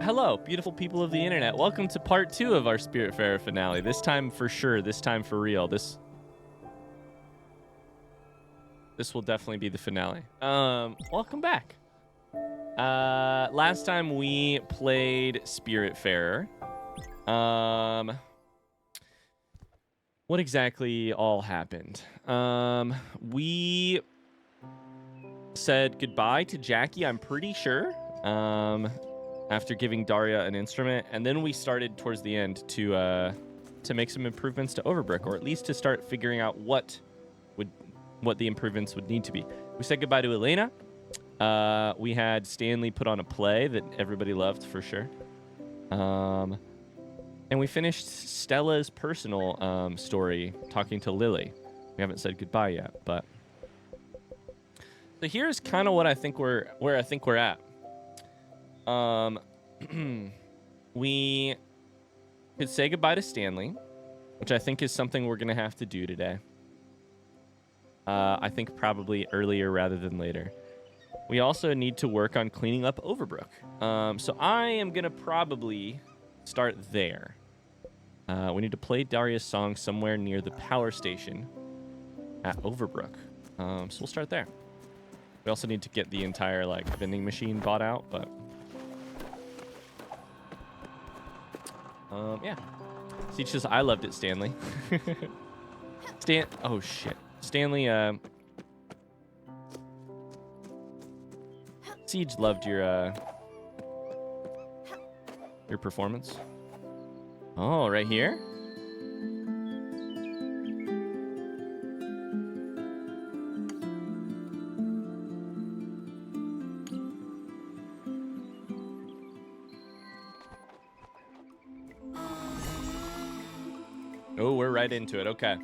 Hello, beautiful people of the internet. Welcome to part 2 of our Spiritfarer finale. This time for sure. This time for real. This will definitely be the finale. Welcome back. Last time we played Spiritfarer. What exactly all happened? We said goodbye to Jackie, I'm pretty sure. After giving Daria an instrument, and then we started towards the end to make some improvements to Overbrook, or at least to start figuring out what the improvements would need to be. We said goodbye to Elena. We had Stanley put on a play that everybody loved for sure. And we finished Stella's personal story talking to Lily. We haven't said goodbye yet, but so here's kind of what I think where I think we're at. We could say goodbye to Stanley, which I think is something we're going to have to do today. I think probably earlier rather than later. We also need to work on cleaning up Overbrook. So I am going to probably start there. We need to play Daria's song somewhere near the power station at Overbrook. So we'll start there. We also need to get the entire vending machine bought out, but yeah. Siege says, I loved it, Stanley. Oh, shit. Stanley, Siege loved your performance. Oh, right here? Oh, we're right into it. Okay.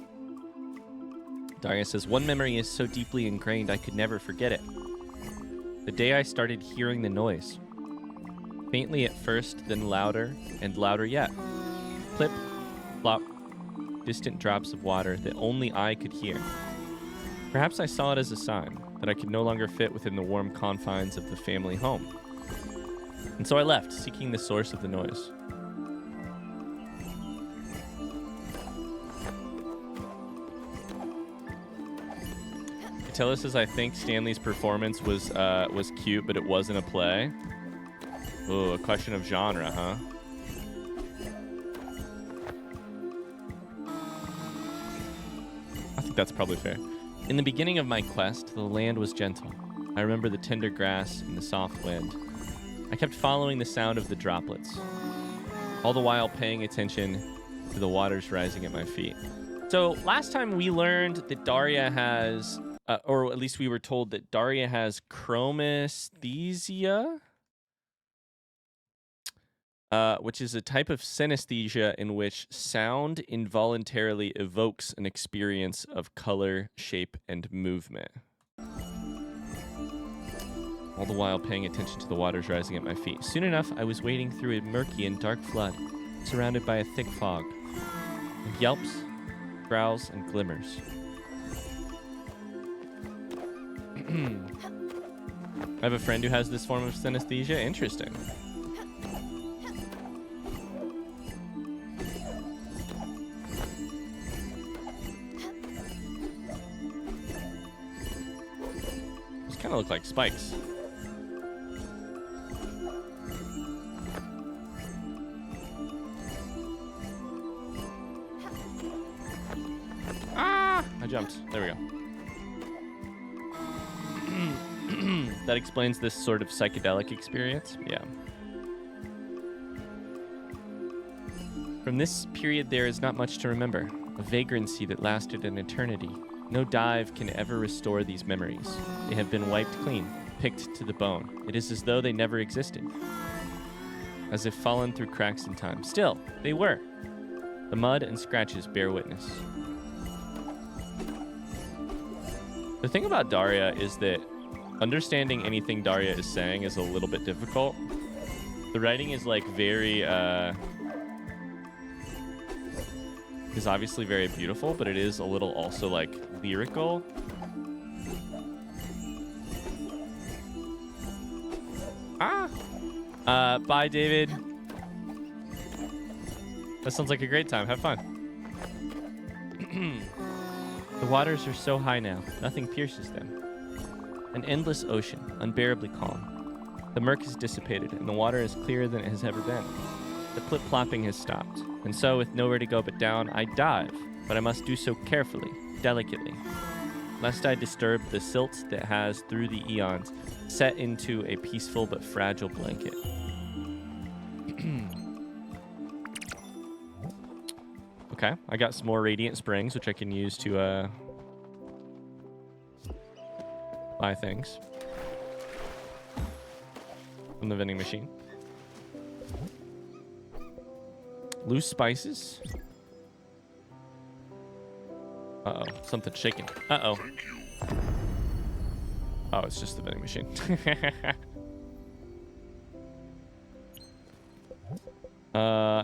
Daria says, one memory is so deeply ingrained I could never forget it. The day I started hearing the noise. Faintly at first, then louder and louder yet. Clip, plop, distant drops of water that only I could hear. Perhaps I saw it as a sign that I could no longer fit within the warm confines of the family home. And so I left, seeking the source of the noise. Catella says, I think Stanley's performance was cute, but it wasn't a play. Ooh, a question of genre, huh? I think that's probably fair. In the beginning of my quest, the land was gentle. I remember the tender grass and the soft wind. I kept following the sound of the droplets, all the while paying attention to the waters rising at my feet. So last time we learned that Daria has... or at least we were told that Daria has chromesthesia, which is a type of synesthesia in which sound involuntarily evokes an experience of color, shape, and movement. All the while paying attention to the waters rising at my feet. Soon enough, I was wading through a murky and dark flood, surrounded by a thick fog, of yelps, growls, and glimmers. I have a friend who has this form of synesthesia. Interesting. These kind of look like spikes. Ah! I jumped. There we go. That explains this sort of psychedelic experience. Yeah. From this period, there is not much to remember. A vagrancy that lasted an eternity. No dive can ever restore these memories. They have been wiped clean, picked to the bone. It is as though they never existed. As if fallen through cracks in time. Still, they were. The mud and scratches bear witness. The thing about Daria is that understanding anything Daria is saying is a little bit difficult. The writing is very, is obviously very beautiful, but it is a little also lyrical. Ah! Bye, David. That sounds like a great time. Have fun. The waters are so high now, nothing pierces them. An endless ocean, unbearably calm. The murk has dissipated, and the water is clearer than it has ever been. The plip-plopping has stopped, and so, with nowhere to go but down, I dive, but I must do so carefully, delicately, lest I disturb the silt that has, through the eons, set into a peaceful but fragile blanket. Okay, I got some more radiant springs, which I can use to buy things from the vending machine. Loose spices. Uh-oh, something's shaking. Uh-oh. Oh, it's just the vending machine.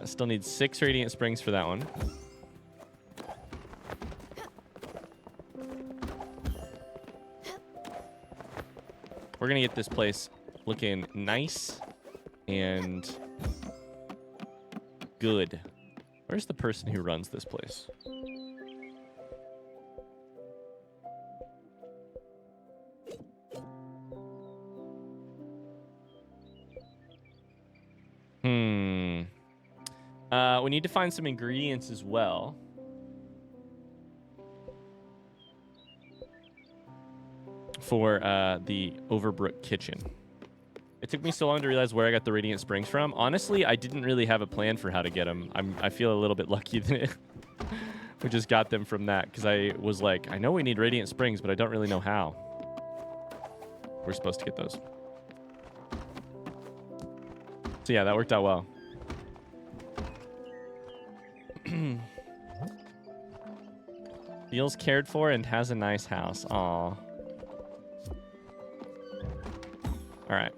Still need 6 radiant springs for that one. We're gonna get this place looking nice and good. Where's the person who runs this place? We need to find some ingredients as well. For the Overbrook kitchen. It took me so long to realize where I got the radiant springs from. Honestly, I didn't really have a plan for how to get them. I feel a little bit lucky that we just got them from that, because I was like, I know we need radiant springs, but I don't really know how. We're supposed to get those. So yeah, that worked out well. Feels cared for and has a nice house. Aw. All right.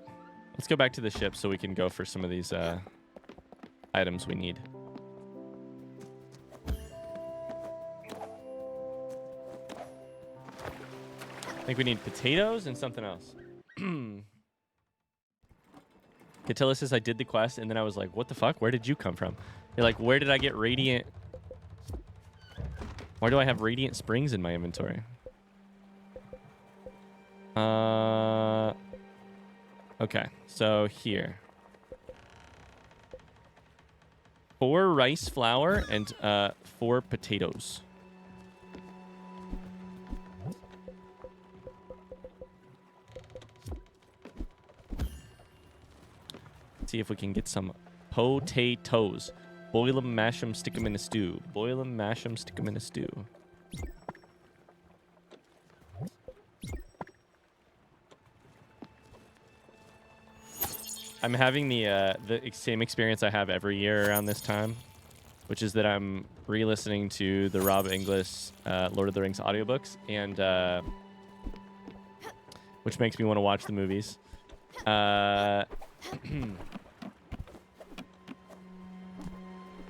Let's go back to the ship so we can go for some of these items we need. I think we need potatoes and something else. Catilla says I did the quest, and then I was like, what the fuck? Where did you come from? You're like, where did I get radiant? Why do I have radiant springs in my inventory? Okay, so here. 4 rice flour and 4 potatoes. See if we can get some potatoes. Boil them, mash them, stick them in a stew. Boil them, mash them, stick them in a stew. I'm having the same experience I have every year around this time, which is that I'm re-listening to the Rob Inglis Lord of the Rings audiobooks, and which makes me want to watch the movies.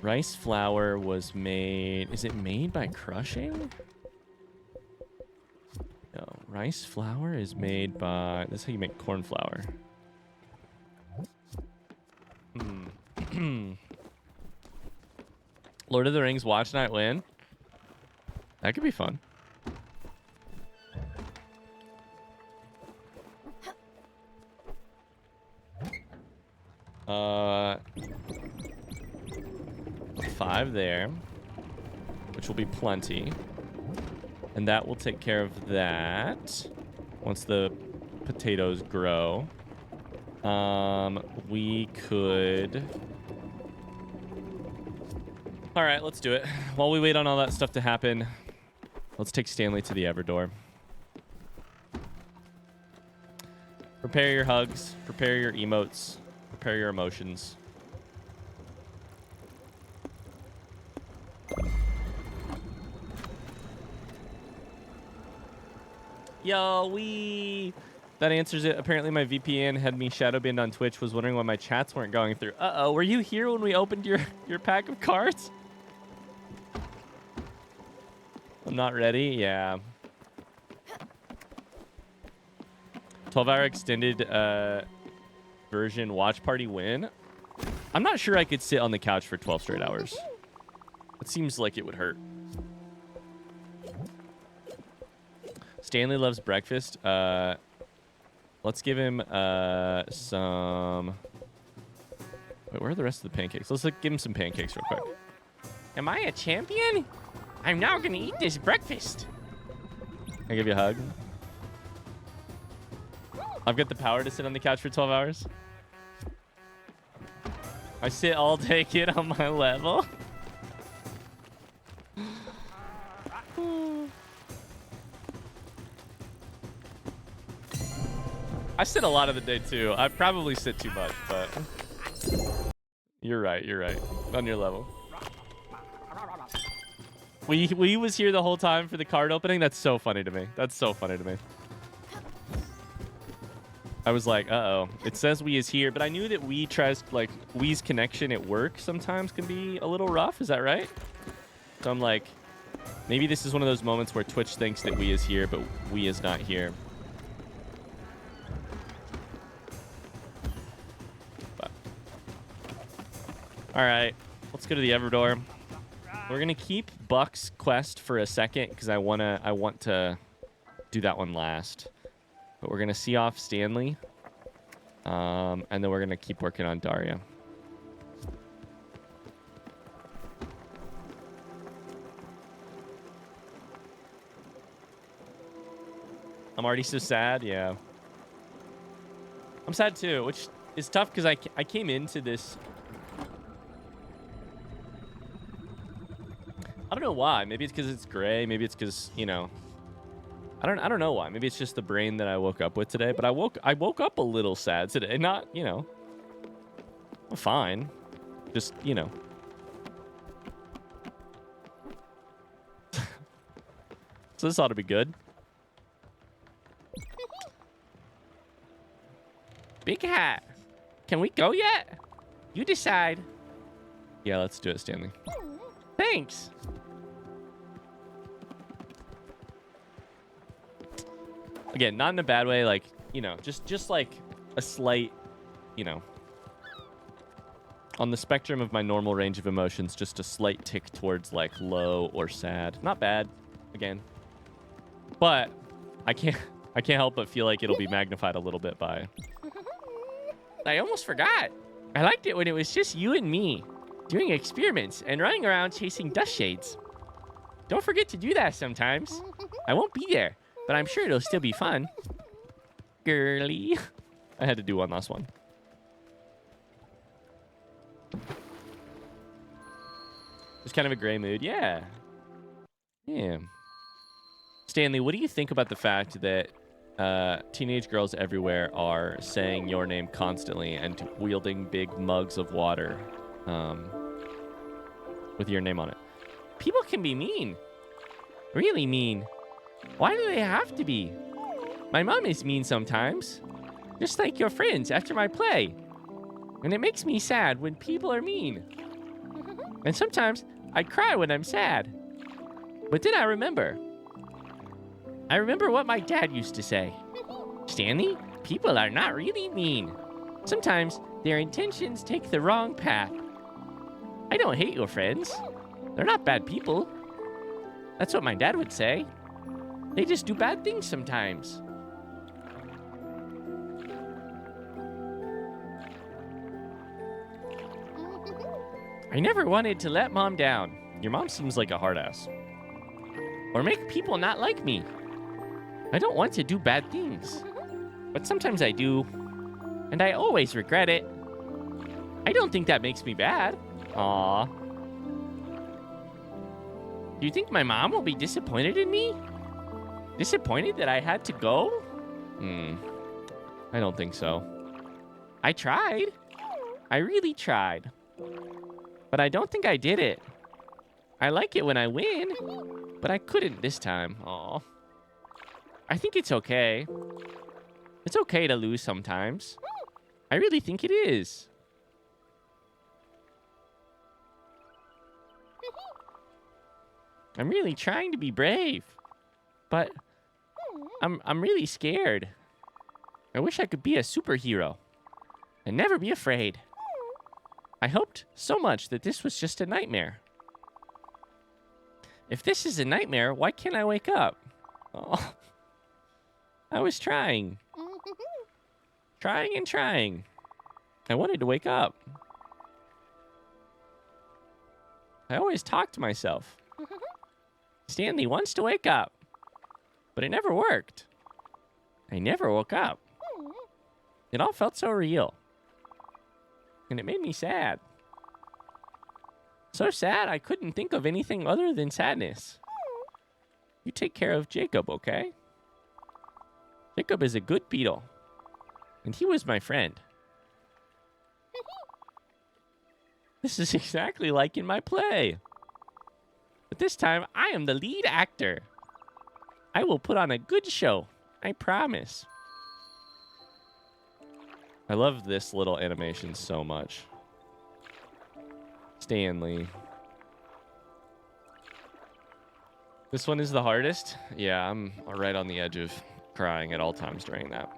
Rice flour was made... Is it made by crushing? No, rice flour is made by... That's how you make corn flour. Lord of the Rings watch night win? That could be fun. Five there, which will be plenty, and that will take care of that. Once the potatoes grow, we could. All right, let's do it. While we wait on all that stuff to happen, let's take Stanley to the Everdor. Prepare your hugs, prepare your emotes, prepare your emotions. Yo, that answers it. Apparently my VPN had me shadow banned on Twitch, was wondering why my chats weren't going through. Uh-oh, were you here when we opened your pack of cards? I'm not ready? Yeah. 12-hour extended version watch party win, I'm not sure I could sit on the couch for 12 straight hours. It seems like it would hurt. Stanley loves breakfast. Let's give him some... Wait, where are the rest of the pancakes? Let's give him some pancakes real quick. Am I a champion? I'm now going to eat this breakfast. Can I give you a hug? I've got the power to sit on the couch for 12 hours. I sit all day, kid, on my level. I sit a lot of the day, too. I probably sit too much, but... You're right. You're right. On your level. We was here the whole time for the card opening. That's so funny to me. That's so funny to me. I was like, uh-oh. It says we is here, but I knew that we tries, like, we's connection at work sometimes can be a little rough. Is that right? So I'm like, maybe this is one of those moments where Twitch thinks that we is here, but we is not here. But. All right. Let's go to the Everdor. We're going to keep Buck's quest for a second because I want to do that one last. But we're going to see off Stanley. And then we're going to keep working on Daria. I'm already so sad. Yeah. I'm sad too, which is tough because I came into this... I don't know why. Maybe it's because it's gray. Maybe it's because, you know... I don't know why. Maybe it's just the brain that I woke up with today. But I woke up a little sad today. Not, you know, fine. Just, you know. So this ought to be good. Big hat. Can we go yet? You decide. Yeah, let's do it, Stanley. Thanks. Again, not in a bad way, like, you know, just like a slight, you know, on the spectrum of my normal range of emotions, just a slight tick towards like low or sad. Not bad, again. But I can't help but feel like it'll be magnified a little bit by... I almost forgot. I liked it when it was just you and me doing experiments and running around chasing dust shades. Don't forget to do that sometimes. I won't be there. But I'm sure it'll still be fun. Girly. I had to do one last one. It's kind of a gray mood. Yeah. Yeah. Stanley, what do you think about the fact that teenage girls everywhere are saying your name constantly and wielding big mugs of water with your name on it? People can be mean. Really mean. Why do they have to be? My mom is mean sometimes. Just like your friends after my play. And it makes me sad when people are mean. And sometimes I cry when I'm sad. But then I remember. I remember what my dad used to say. Stanley, people are not really mean. Sometimes their intentions take the wrong path. I don't hate your friends. They're not bad people. That's what my dad would say. They just do bad things sometimes. I never wanted to let Mom down. Your mom seems like a hard ass. Or make people not like me. I don't want to do bad things. But sometimes I do. And I always regret it. I don't think that makes me bad. Aww. Do you think my mom will be disappointed in me? Disappointed that I had to go? I don't think so. I tried. I really tried. But I don't think I did it. I like it when I win, but I couldn't this time. Aw. I think it's okay. It's okay to lose sometimes. I really think it is. I'm really trying to be brave. But I'm really scared. I wish I could be a superhero. And never be afraid. I hoped so much that this was just a nightmare. If this is a nightmare, why can't I wake up? Oh, I was trying. Trying and trying. I wanted to wake up. I always talk to myself. Stanley wants to wake up. But it never worked. I never woke up. It all felt so real. And it made me sad. So sad I couldn't think of anything other than sadness. You take care of Jacob, okay? Jacob is a good beetle. And he was my friend. This is exactly like in my play. But this time, I am the lead actor. I will put on a good show. I promise. I love this little animation so much. Stanley. This one is the hardest. Yeah, I'm right on the edge of crying at all times during that.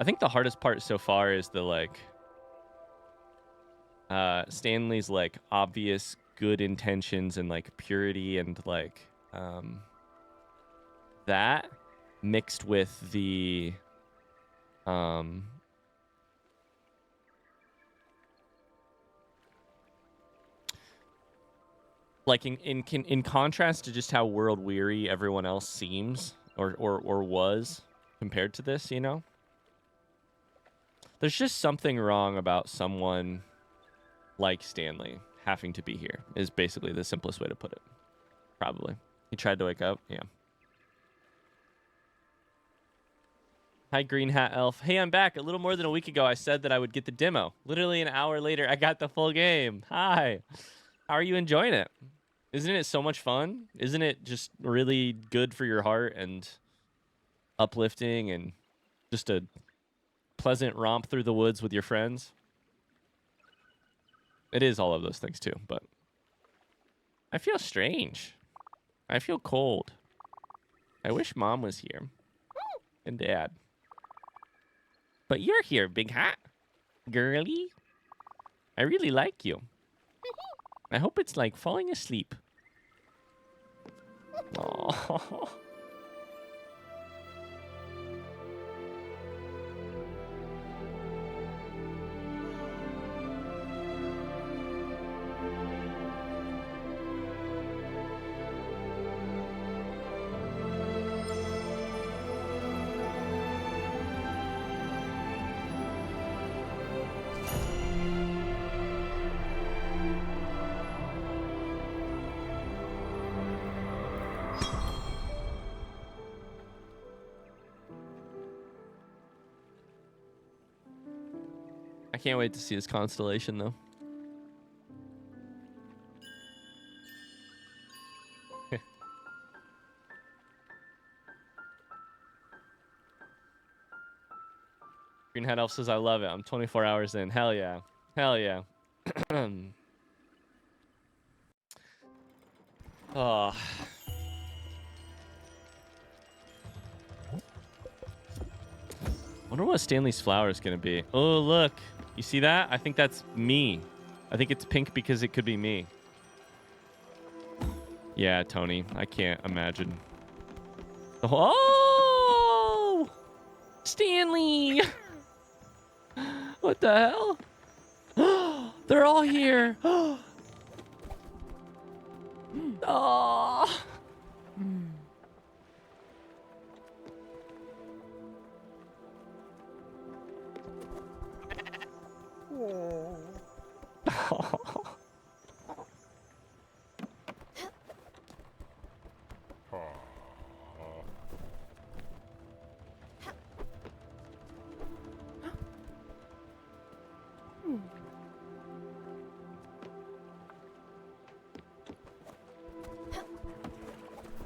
I think the hardest part so far is the like Stanley's like obvious good intentions and like purity and like that mixed with the like in contrast to just how world weary everyone else seems or was compared to this, you know? There's just something wrong about someone like Stanley having to be here is basically the simplest way to put it. Probably. He tried to wake up. Yeah. Hi, Green Hat Elf. Hey, I'm back. A little more than a week ago, I said that I would get the demo. Literally an hour later, I got the full game. Hi. How are you enjoying it? Isn't it so much fun? Isn't it just really good for your heart and uplifting and just a pleasant romp through the woods with your friends? It is all of those things too, but I feel strange. I feel cold. I wish Mom was here and Dad. But you're here, Big Hat. Girly. I really like you. I hope it's like falling asleep. Aww. I can't wait to see this constellation, though. Green Hat Elf says, I love it. I'm 24 hours in. Hell yeah. Hell yeah. Oh. Wonder what Stanley's flower is going to be. Oh, look. You see that? I think that's me. I think it's pink because it could be me. Yeah, Tony. I can't imagine. Oh! Stanley! What the hell? They're all here. Oh!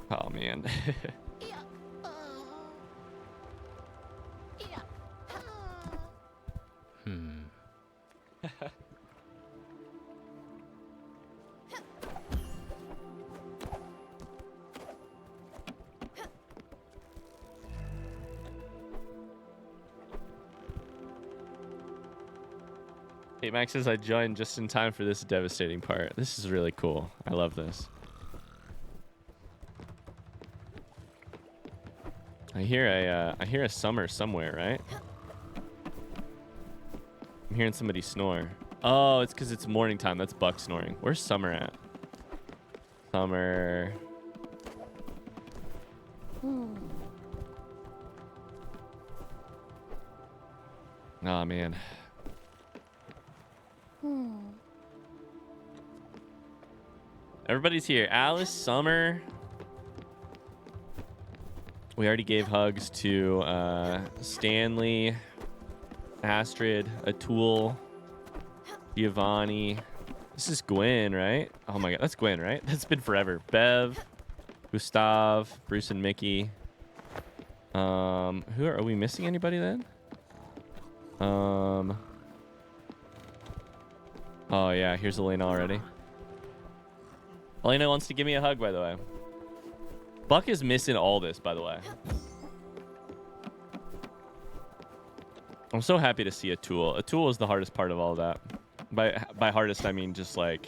Oh, man. Max says I joined just in time for this devastating part. This is really cool. I love this. I hear a summer somewhere, right? I'm hearing somebody snore. Oh, it's because it's morning time. That's Buck snoring. Where's Summer at? Summer. Oh, man. Everybody's here. Alice, Summer. We already gave hugs to Stanley, Astrid, Atul, Giovanni. This is Gwen, right? Oh my god, that's Gwen, right? That's been forever. Bev, Gustav, Bruce and Mickey. Are we missing anybody then? Oh yeah, here's Elena already. Elena wants to give me a hug, by the way. Buck is missing all this, by the way. I'm so happy to see Atul. Atul was the hardest part of all of that. By hardest, I mean just like...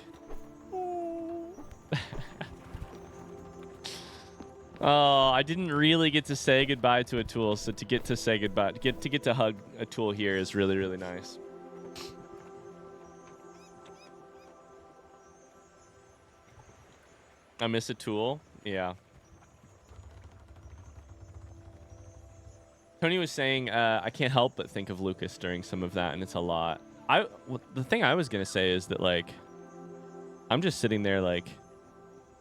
Oh, I didn't really get to say goodbye to Atul, so to get to say goodbye, to get to hug Atul here is really, really nice. I miss Atul. Yeah. Tony was saying, I can't help but think of Lucas during some of that, and it's a lot. The thing I was going to say is that, like, I'm just sitting there, like,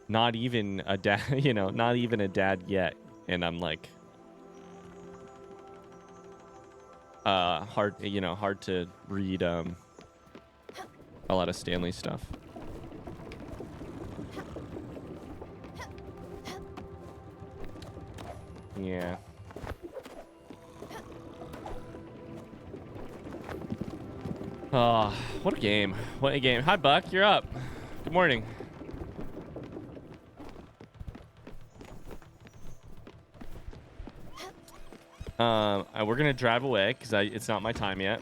not even a dad, you know, not even a dad yet. And I'm like, hard to read, a lot of Stanley stuff. Yeah. Oh, what a game. What a game. Hi, Buck. You're up. Good morning. We're going to drive away because it's not my time yet.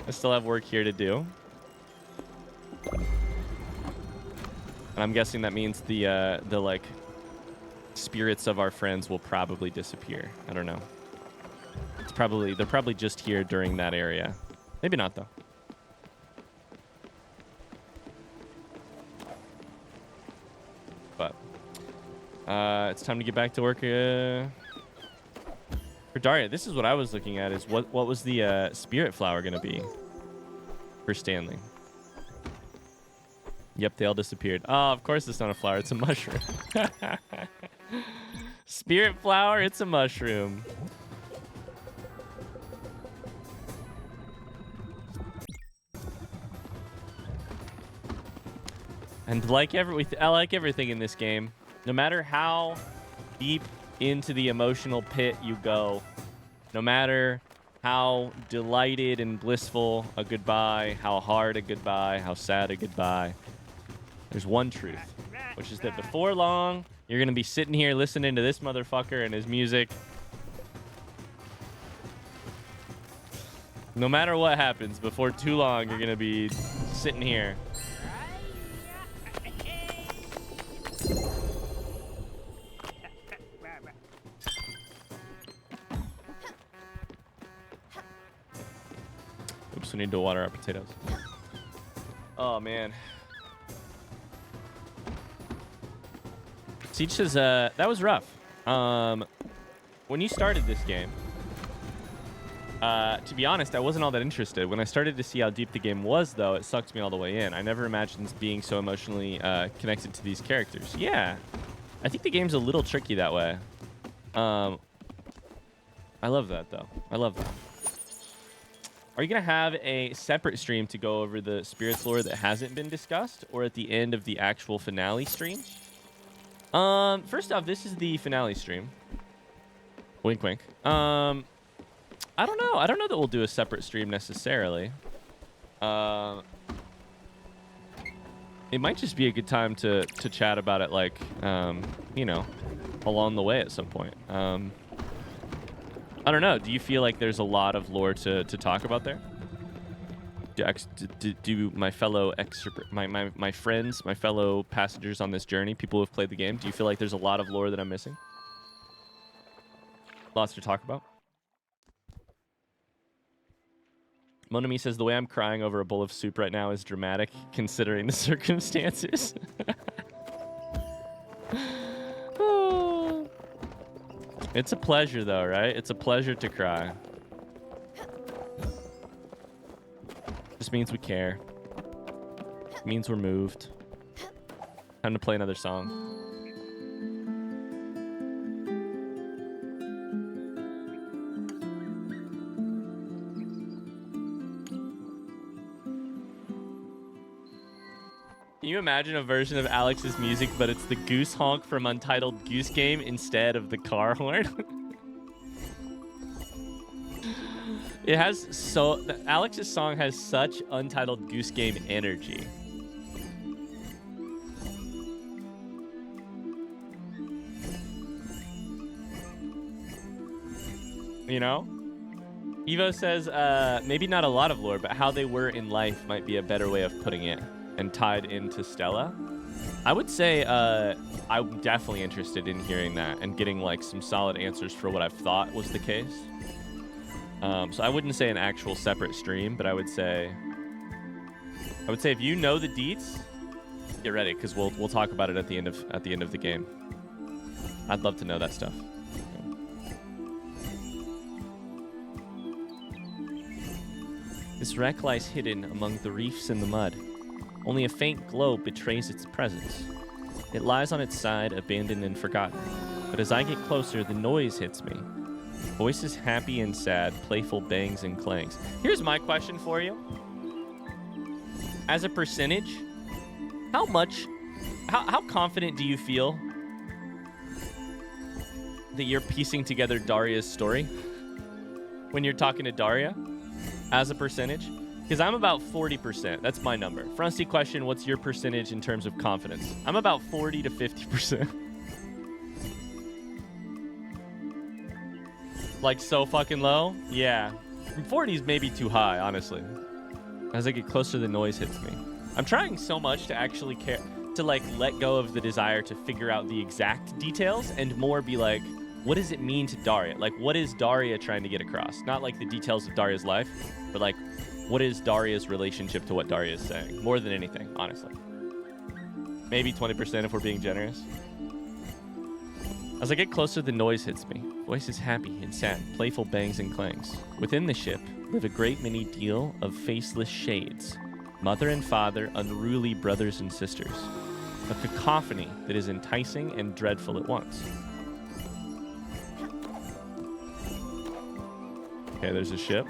I still have work here to do. And I'm guessing that means the like, spirits of our friends will probably disappear. I don't know. They're probably just here during that area. Maybe not, though. But it's time to get back to work. For Daria, this is what I was looking at. Is what was the spirit flower gonna be for Stanley? Yep, they all disappeared. Oh, of course it's not a flower. It's a mushroom. Spirit flower. It's a mushroom. And I like everything in this game. No matter how deep into the emotional pit you go, no matter how delighted and blissful a goodbye, how hard a goodbye, how sad a goodbye, there's one truth, which is that before long, you're going to be sitting here listening to this motherfucker and his music. No matter what happens, before too long, you're going to be sitting here. Oops, we need to water our potatoes. Oh, man. Siege says, that was rough. When you started this game, to be honest, I wasn't all that interested. When I started to see how deep the game was, though, it sucked me all the way in. I never imagined being so emotionally connected to these characters. Yeah, I think the game's a little tricky that way. I love that, though. I love that. Are you going to have a separate stream to go over the Spirits lore that hasn't been discussed, or at the end of the actual finale stream? First off, this is the finale stream. Wink, wink. I don't know. I don't know that we'll do a separate stream necessarily. It might just be a good time to chat about it, like, you know, along the way at some point. I don't know. Do you feel like there's a lot of lore to talk about there? do my fellow my friends, my fellow passengers on this journey, people who have played the game, do you feel like there's a lot of lore that I'm missing? Lots to talk about. Monami says, the way I'm crying over a bowl of soup right now is dramatic, considering the circumstances. It's a pleasure, though, right? It's a pleasure to cry. Just means we care. Means we're moved. Time to play another song. Can you imagine a version of Alex's music, but it's the goose honk from Untitled Goose Game instead of the car horn? It has so... Alex's song has such Untitled Goose Game energy. You know? Evo says, maybe not a lot of lore, but how they were in life might be a better way of putting it. And tied into Stella. I would say I'm definitely interested in hearing that and getting like some solid answers for what I've thought was the case. So I wouldn't say an actual separate stream, but I would say if you know the deets, get ready because we'll talk about it at the end of the game. I'd love to know that stuff. This wreck lies hidden among the reefs and the mud. Only a faint glow betrays its presence. It lies on its side, abandoned and forgotten. But as I get closer, the noise hits me. Voices happy and sad, playful bangs and clangs. Here's my question for you. As a percentage, how confident do you feel that you're piecing together Daria's story when you're talking to Daria as a percentage? Because I'm about 40%. That's my number. Frosty question, what's your percentage in terms of confidence? I'm about 40 to 50%. Like so fucking low? Yeah. 40 is maybe too high, honestly. As I get closer, the noise hits me. I'm trying so much to actually care, to like let go of the desire to figure out the exact details and more be like, what does it mean to Daria? Like, what is Daria trying to get across? Not like the details of Daria's life, but like, what is Daria's relationship to what Daria is saying? More than anything, honestly. Maybe 20% if we're being generous. As I get closer, the noise hits me. Voice is happy and sad, playful bangs and clangs. Within the ship live a great many deal of faceless shades. Mother and father, unruly brothers and sisters. A cacophony that is enticing and dreadful at once. Okay, there's a ship.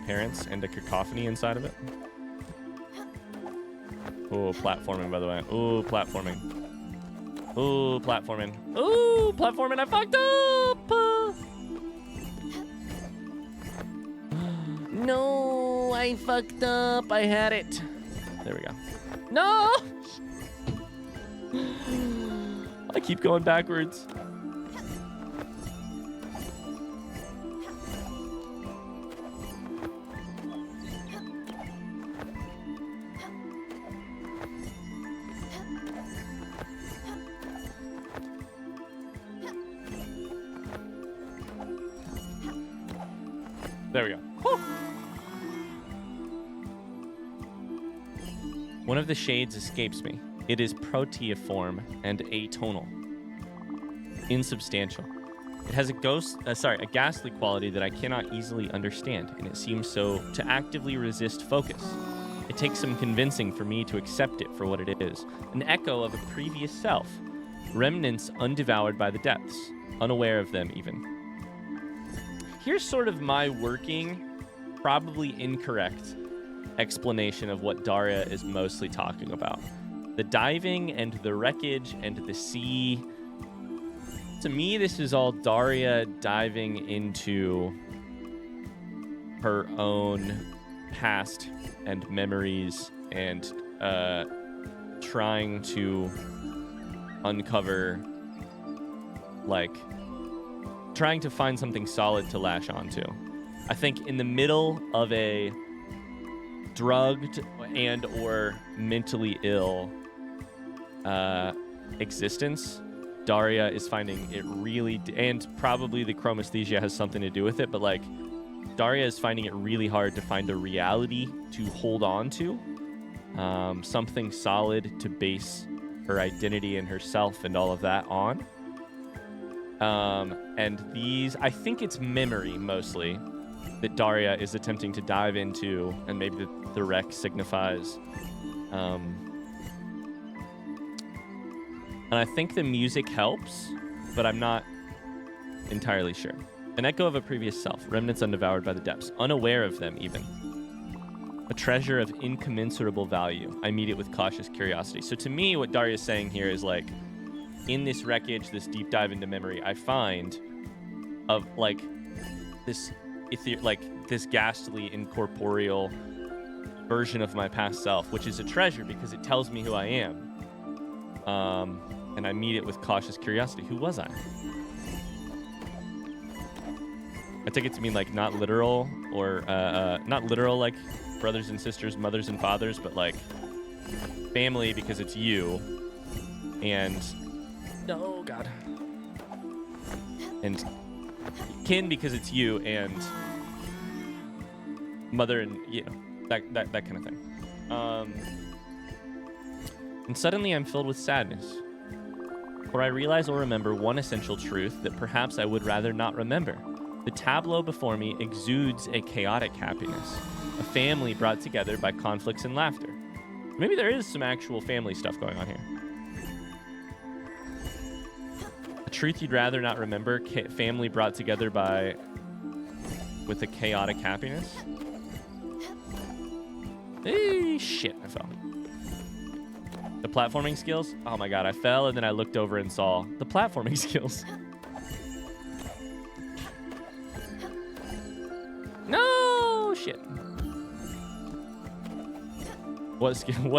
Parents and a cacophony inside of it. Oh, platforming, by the way. Oh, platforming. Oh, platforming. Oh, platforming. I fucked up. No, I fucked up. I had it. There we go. No. I keep going backwards. There we go. Whew. One of the shades escapes me. It is proteiform and atonal. Insubstantial. It has a ghastly quality that I cannot easily understand, and it seems so to actively resist focus. It takes some convincing for me to accept it for what it is. An echo of a previous self. Remnants undevoured by the depths. Unaware of them, even. Here's sort of my working, probably incorrect, explanation of what Daria is mostly talking about. The diving and the wreckage and the sea. To me, this is all Daria diving into her own past and memories and trying to uncover, like, trying to find something solid to lash onto. I think in the middle of a drugged and or mentally ill existence, Daria is finding it really, and probably the chromesthesia has something to do with it, but like Daria is finding it really hard to find a reality to hold on to, something solid to base her identity and herself and all of that on. And these, I think it's memory mostly that Daria is attempting to dive into, and maybe the wreck signifies. And I think the music helps, but I'm not entirely sure. An echo of a previous self, remnants undevoured by the depths, unaware of them even. A treasure of incommensurable value. I meet it with cautious curiosity. So to me, what Daria is saying here is like, in this wreckage, this deep dive into memory, I find of like this this ghastly incorporeal version of my past self, which is a treasure because it tells me who I am. And I meet it with cautious curiosity. Who was I? I take it to mean like not literal or not literal like brothers and sisters, mothers and fathers, but like family because it's you, and no God, and kin because it's you, and mother and that kind of thing. And suddenly I'm filled with sadness, for I realize or remember one essential truth that perhaps I would rather not remember. The tableau before me exudes a chaotic happiness, a family brought together by conflicts and laughter. Maybe there is some actual family stuff going on here. A truth you'd rather not remember, family brought together with a chaotic happiness. Hey, shit, I fell. The platforming skills? Oh my God, I fell and then I looked over and saw the platforming skills. No shit. What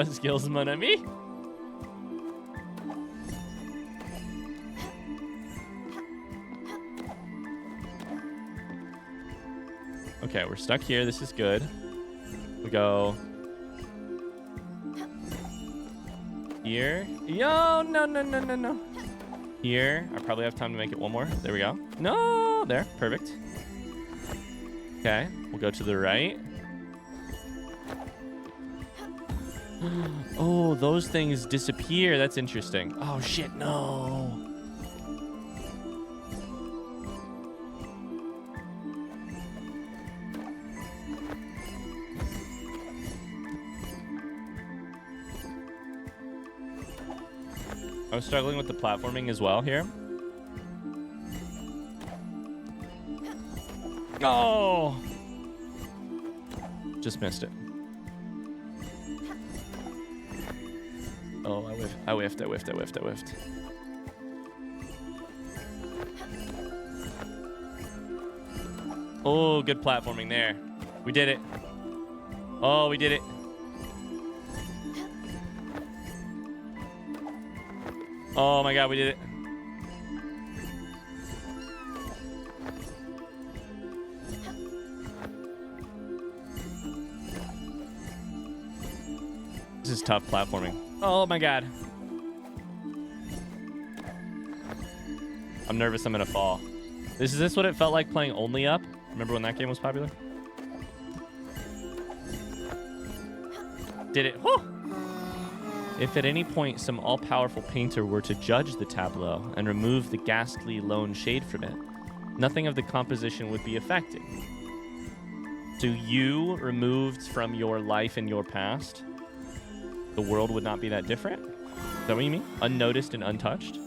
skills, mon ami? Okay, we're stuck here. This is good. We go here. Yo, no. Here. I probably have time to make it one more. There we go. No, there. Perfect. Okay, we'll go to the right. Oh, those things disappear. That's interesting. Oh, shit, no. I was struggling with the platforming as well here. Oh! Just missed it. Oh, I whiffed. Oh, good platforming there. We did it. Oh, we did it. Oh my God, we did it. This is tough platforming. Oh my God. I'm nervous I'm gonna fall. Is this what it felt like playing Only Up? Remember when that game was popular? Did it. Whew. If at any point some all-powerful painter were to judge the tableau and remove the ghastly lone shade from it, nothing of the composition would be affected. So you removed from your life and your past, the world would not be that different? Is that what you mean? Unnoticed and untouched?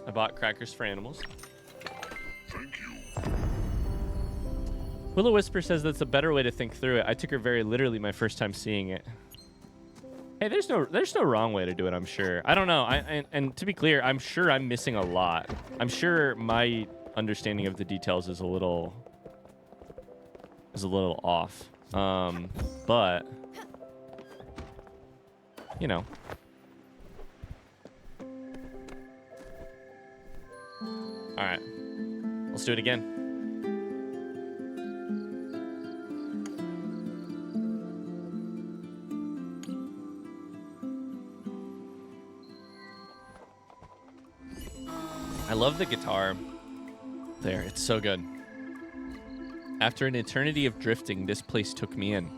I bought crackers for animals. Thank you. Willow Whisper says that's a better way to think through it. I took her very literally my first time seeing it. Hey, there's no wrong way to do it, I'm sure. I don't know. And to be clear, I'm sure I'm missing a lot. I'm sure my understanding of the details is a little off. But you know. All right. Let's do it again. I love the guitar there. It's so good. After an eternity of drifting, this place took me in.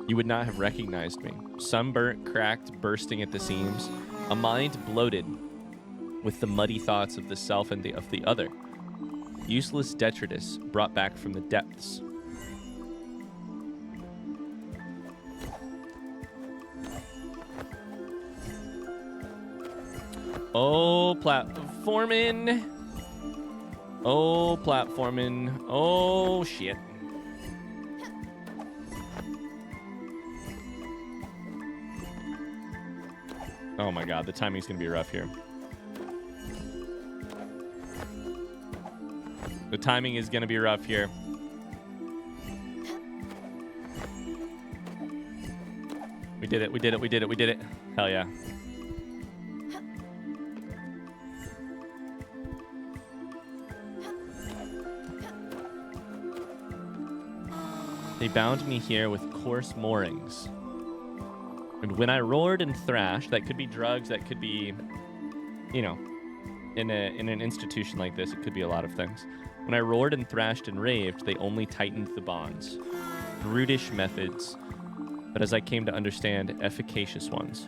You would not have recognized me. Sunburnt, cracked, bursting at the seams. A mind bloated with the muddy thoughts of the self and of the other. Useless detritus brought back from the depths. Oh, platforming. Oh, platforming. Oh, shit. Oh my god, the timing's gonna be rough here. The timing is gonna be rough here. We did it, we did it, we did it, we did it. Hell yeah. They bound me here with coarse moorings. And when I roared and thrashed, that could be drugs, that could be, you know, in an institution like this, it could be a lot of things. When I roared and thrashed and raved, they only tightened the bonds. Brutish methods, but as I came to understand, efficacious ones.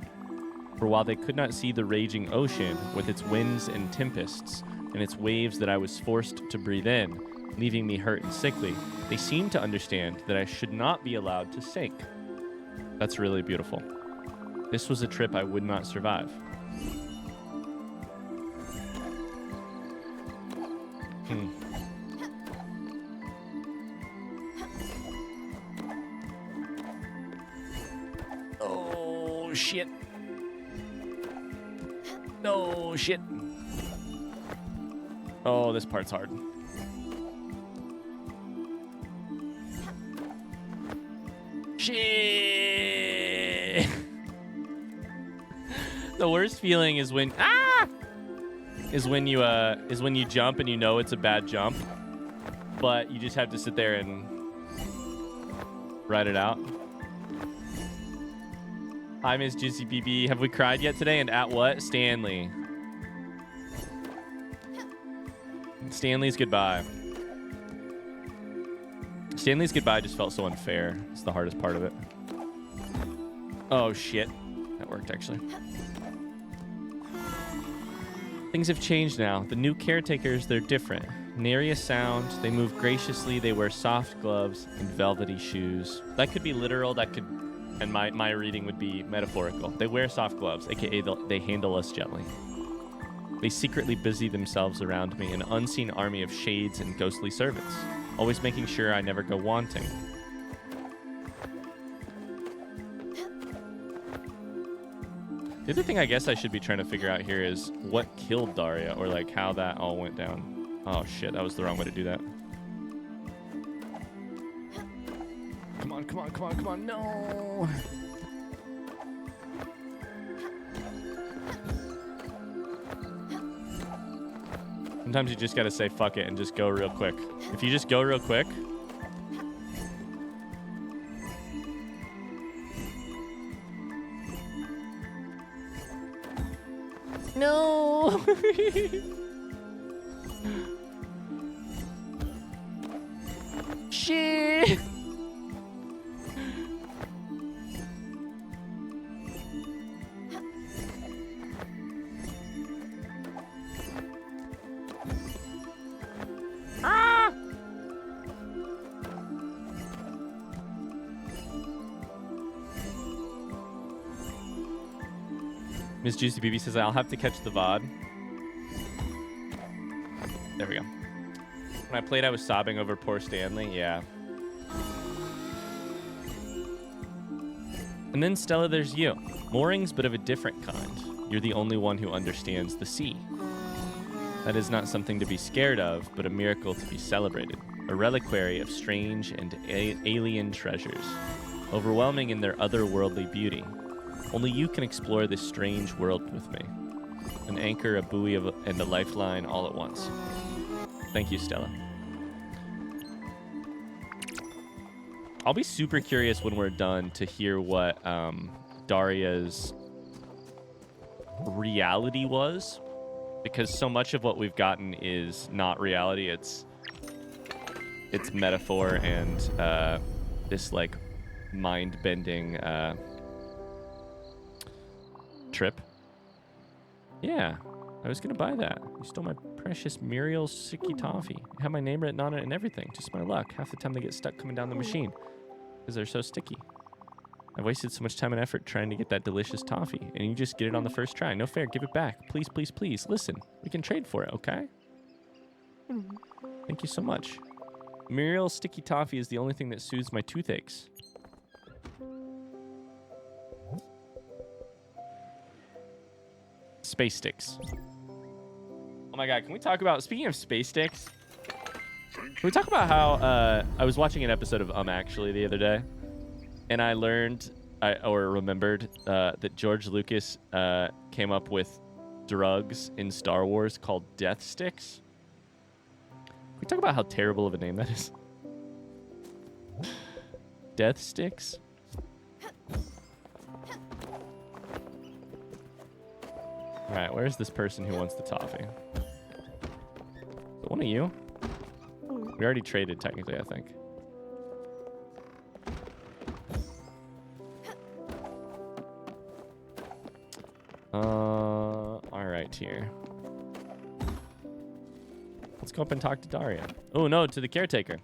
For while they could not see the raging ocean with its winds and tempests and its waves that I was forced to breathe in, leaving me hurt and sickly, they seemed to understand that I should not be allowed to sink. That's really beautiful. This was a trip I would not survive. Oh, shit. Oh, shit. Oh, this part's hard. Shit. The worst feeling is when is when you jump and you know it's a bad jump, but you just have to sit there and ride it out. Hi, Miss Juicy BB. Have we cried yet today? And at what? Stanley. Stanley's goodbye. Stanley's goodbye just felt so unfair. It's the hardest part of it. Oh, shit. That worked, actually. Things have changed now. The new caretakers, they're different. Nary a sound. They move graciously. They wear soft gloves and velvety shoes. That could be literal. That could... And my reading would be metaphorical. They wear soft gloves, a.k.a. they handle us gently. They secretly busy themselves around me, an unseen army of shades and ghostly servants, always making sure I never go wanting. The other thing I guess I should be trying to figure out here is what killed Daria, or like how that all went down. Oh shit, that was the wrong way to do that. Come on, come on, come on, come on, no! Sometimes you just gotta say fuck it and just go real quick. If you just go real quick... No! Shit! Miss Juicy BB says, I'll have to catch the VOD. There we go. When I played, I was sobbing over poor Stanley. Yeah. And then, Stella, there's you. Moorings, but of a different kind. You're the only one who understands the sea. That is not something to be scared of, but a miracle to be celebrated. A reliquary of strange and alien treasures, overwhelming in their otherworldly beauty. Only you can explore this strange world with me. An anchor, a buoy, and a lifeline all at once. Thank you, Stella. I'll be super curious when we're done to hear what Daria's reality was, because so much of what we've gotten is not reality. It's metaphor and this like mind-bending trip. Yeah, I was gonna buy that. You stole my precious Muriel's sticky toffee. I have my name written on it and everything. Just my luck. Half the time they get stuck coming down the machine because they're so sticky. I've wasted so much time and effort trying to get that delicious toffee, and you just get it on the first try. No fair. Give it back. Please, please, please. Listen, we can trade for it, okay? Thank you so much. Muriel's sticky toffee is the only thing that soothes my toothaches. Space sticks. Oh my god, can we talk about, speaking of space sticks, can we talk about how I was watching an episode of actually the other day, and I learned or remembered that George Lucas came up with drugs in Star Wars called death sticks. Can we talk about how terrible of a name that is? Death sticks? Alright, where's this person who wants the toffee? Is it one of you? We already traded, technically, I think. Alright here. Let's go up and talk to Daria. Oh no, to the caretaker.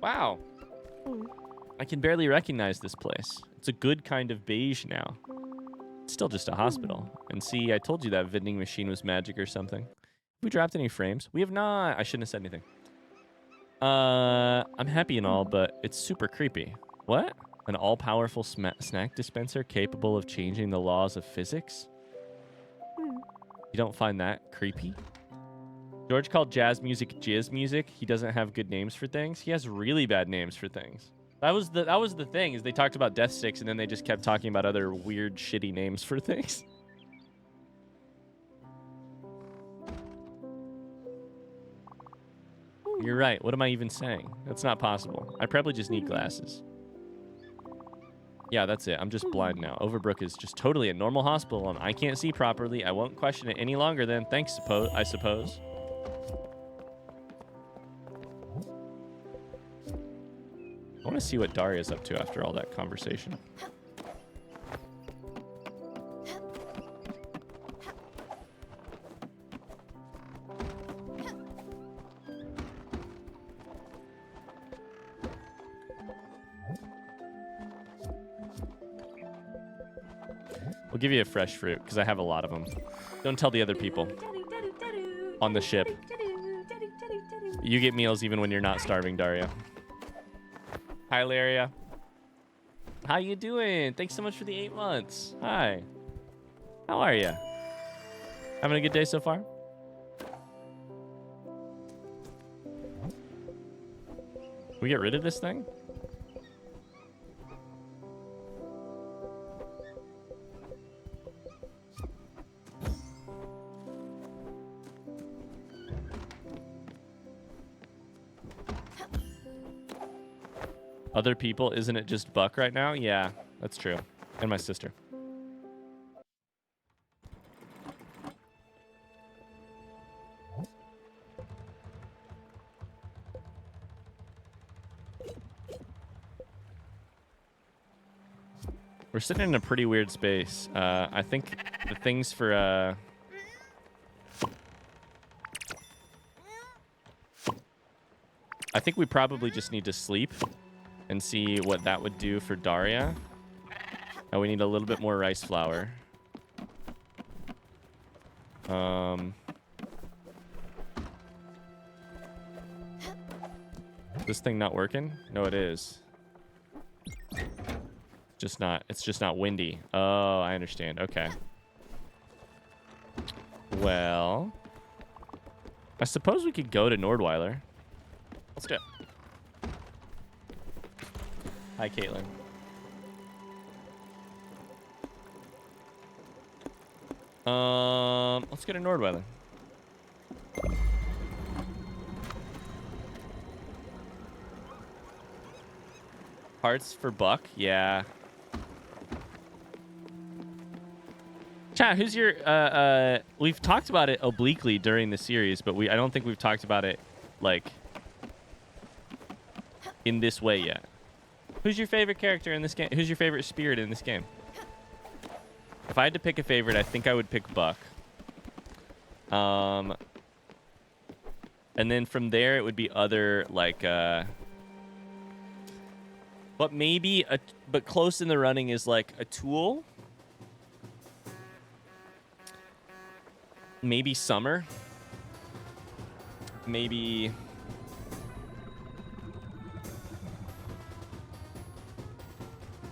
Wow. I can barely recognize this place. It's a good kind of beige now. It's still just a hospital. And see, I told you that vending machine was magic or something. Have we dropped any frames? We have not. I shouldn't have said anything. I'm happy and all, but it's super creepy. What? An all-powerful snack dispenser capable of changing the laws of physics? You don't find that creepy? George called jazz music jizz music. He doesn't have good names for things. He has really bad names for things. That was the thing, is they talked about death sticks and then they just kept talking about other weird, shitty names for things. You're right. What am I even saying? That's not possible. I probably just need glasses. Yeah, that's it. I'm just blind now. Overbrook is just totally a normal hospital and I can't see properly. I won't question it any longer then. Thanks, I suppose. I want to see what Daria's up to after all that conversation. We'll give you a fresh fruit, because I have a lot of them. Don't tell the other people on the ship. You get meals even when you're not starving, Daria. Hi, Laria. How you doing? Thanks so much for the 8 months. Hi. How are you? Having a good day so far? Can we get rid of this thing? Other people, isn't it just Buck right now? Yeah, that's true. And my sister. We're sitting in a pretty weird space. I think the things for... I think we probably just need to sleep and see what that would do for Daria. Oh, we need a little bit more rice flour. This thing not working? No, it is. just not windy. Oh, I understand. Okay. Well, I suppose we could go to Nordweiler. Let's do it. Hi, Caitlin. Let's go to Nordweiler. Hearts for Buck, yeah. Chat, who's your we've talked about it obliquely during the series, but I don't think we've talked about it like in this way yet. Who's your favorite character in this game? Who's your favorite spirit in this game? If I had to pick a favorite, I think I would pick Buck. And then from there it would be other like but maybe but close in the running is like a Tool. Maybe Summer. Maybe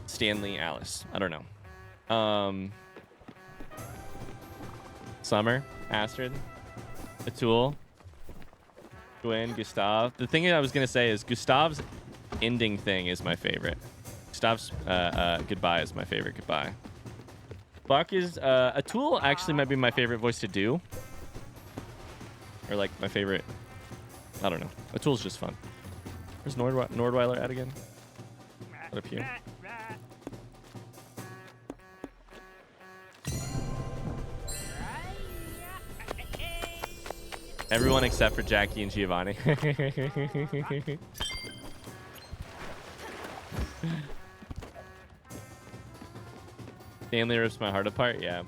Stanley, Alice. I don't know. Summer, Astrid, a Tool, Gwen, Gustav. The thing that I was gonna say is Gustav's ending thing is my favorite. Gustav's goodbye is my favorite goodbye. Buck is a Tool actually might be my favorite voice to do. Or like my favorite. I don't know. A Tool's just fun. Where's Nordweiler at again? Right up here. Everyone except for Jackie and Giovanni. Stanley rips my heart apart? Yeah.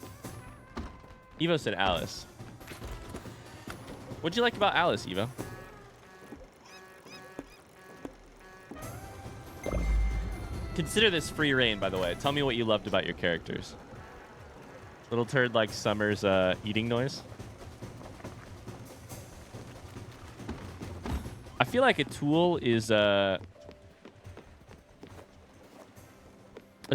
Evo said Alice. What'd you like about Alice, Evo? Consider this free reign, by the way. Tell me what you loved about your characters. Little turd like Summer's eating noise. I feel like a Tool is a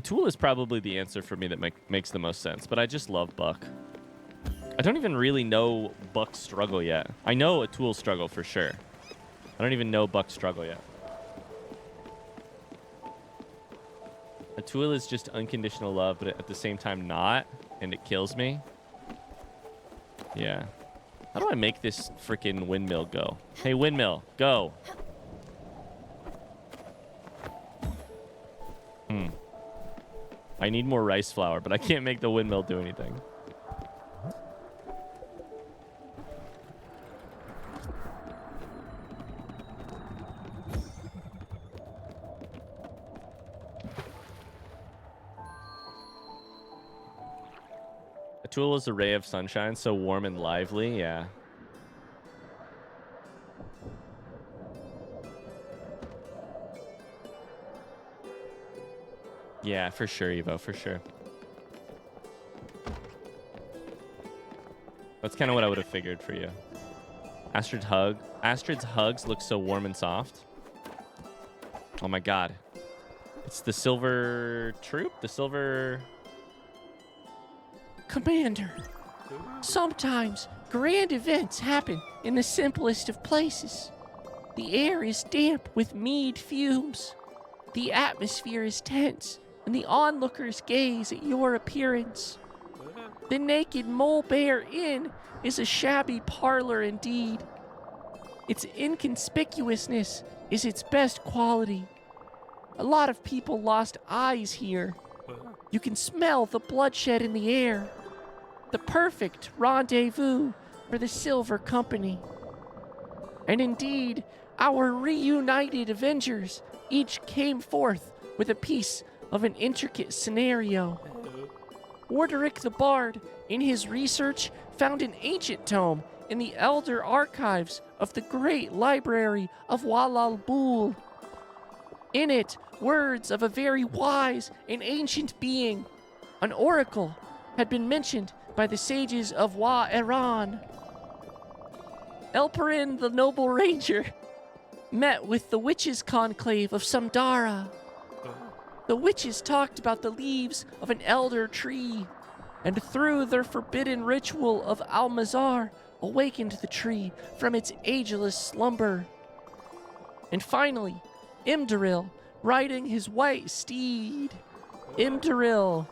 Tool is probably the answer for me that makes the most sense, but I just love Buck. I don't even really know Buck's struggle yet. I know a Tool's struggle for sure. I don't even know Buck's struggle yet. A Tool is just unconditional love, but at the same time not, and it kills me. Yeah. How do I make this freaking windmill go? Hey, windmill, go. I need more rice flour, but I can't make the windmill do anything. A Tool is a ray of sunshine, so warm and lively, yeah. Yeah, for sure, Evo, for sure. That's kind of what I would have figured for you. Astrid's hugs look so warm and soft. Oh my god. It's the silver troop? The silver... Commander, sometimes grand events happen in the simplest of places. The air is damp with mead fumes. The atmosphere is tense, and the onlookers gaze at your appearance. The Naked Mole Bear Inn is a shabby parlor indeed. Its inconspicuousness is its best quality. A lot of people lost eyes here. You can smell the bloodshed in the air. The perfect rendezvous for the Silver Company. And indeed, our reunited Avengers each came forth with a piece of an intricate scenario. Orderic the Bard, in his research, found an ancient tome in the elder archives of the great library of Walalbul. In it, words of a very wise and ancient being, an oracle, had been mentioned by the sages of Wa-Eran. Elperin, the noble ranger, met with the witches' conclave of Samdara. The witches talked about the leaves of an elder tree, and through their forbidden ritual of Almazar, awakened the tree from its ageless slumber. And finally, Imdaril, riding his white steed. Imdaril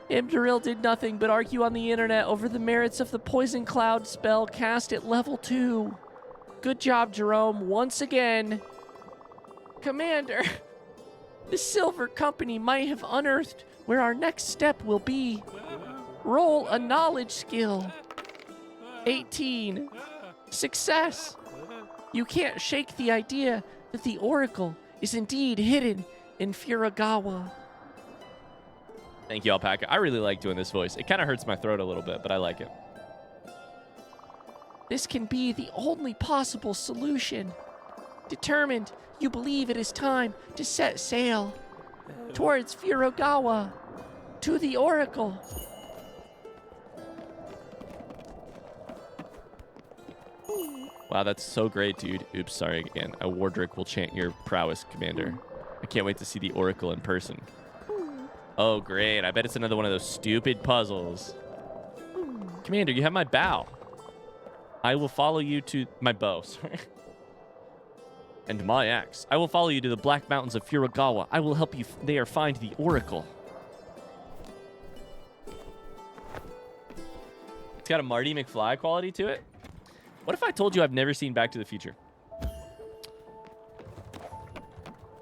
did nothing but argue on the internet over the merits of the poison cloud spell cast at level 2. Good job, Jerome, once again. Commander, the Silver Company might have unearthed where our next step will be. Roll a knowledge skill. 18. Success. You can't shake the idea that the Oracle is indeed hidden in Furagawa. Thank you, Alpaca. I really like doing this voice. It kind of hurts my throat a little bit, but I like it. This can be the only possible solution. Determined, you believe it is time to set sail towards Furagawa, to the Oracle. Wow, that's so great, dude. Oops, sorry again. A Wardrick will chant your prowess, Commander. I can't wait to see the Oracle in person. Oh, great. I bet it's another one of those stupid puzzles. Commander, you have my bow. I will follow you to... My bow, sorry. And my axe. I will follow you to the Black Mountains of Furagawa. I will help you there find the Oracle. It's got a Marty McFly quality to it. What if I told you I've never seen Back to the Future?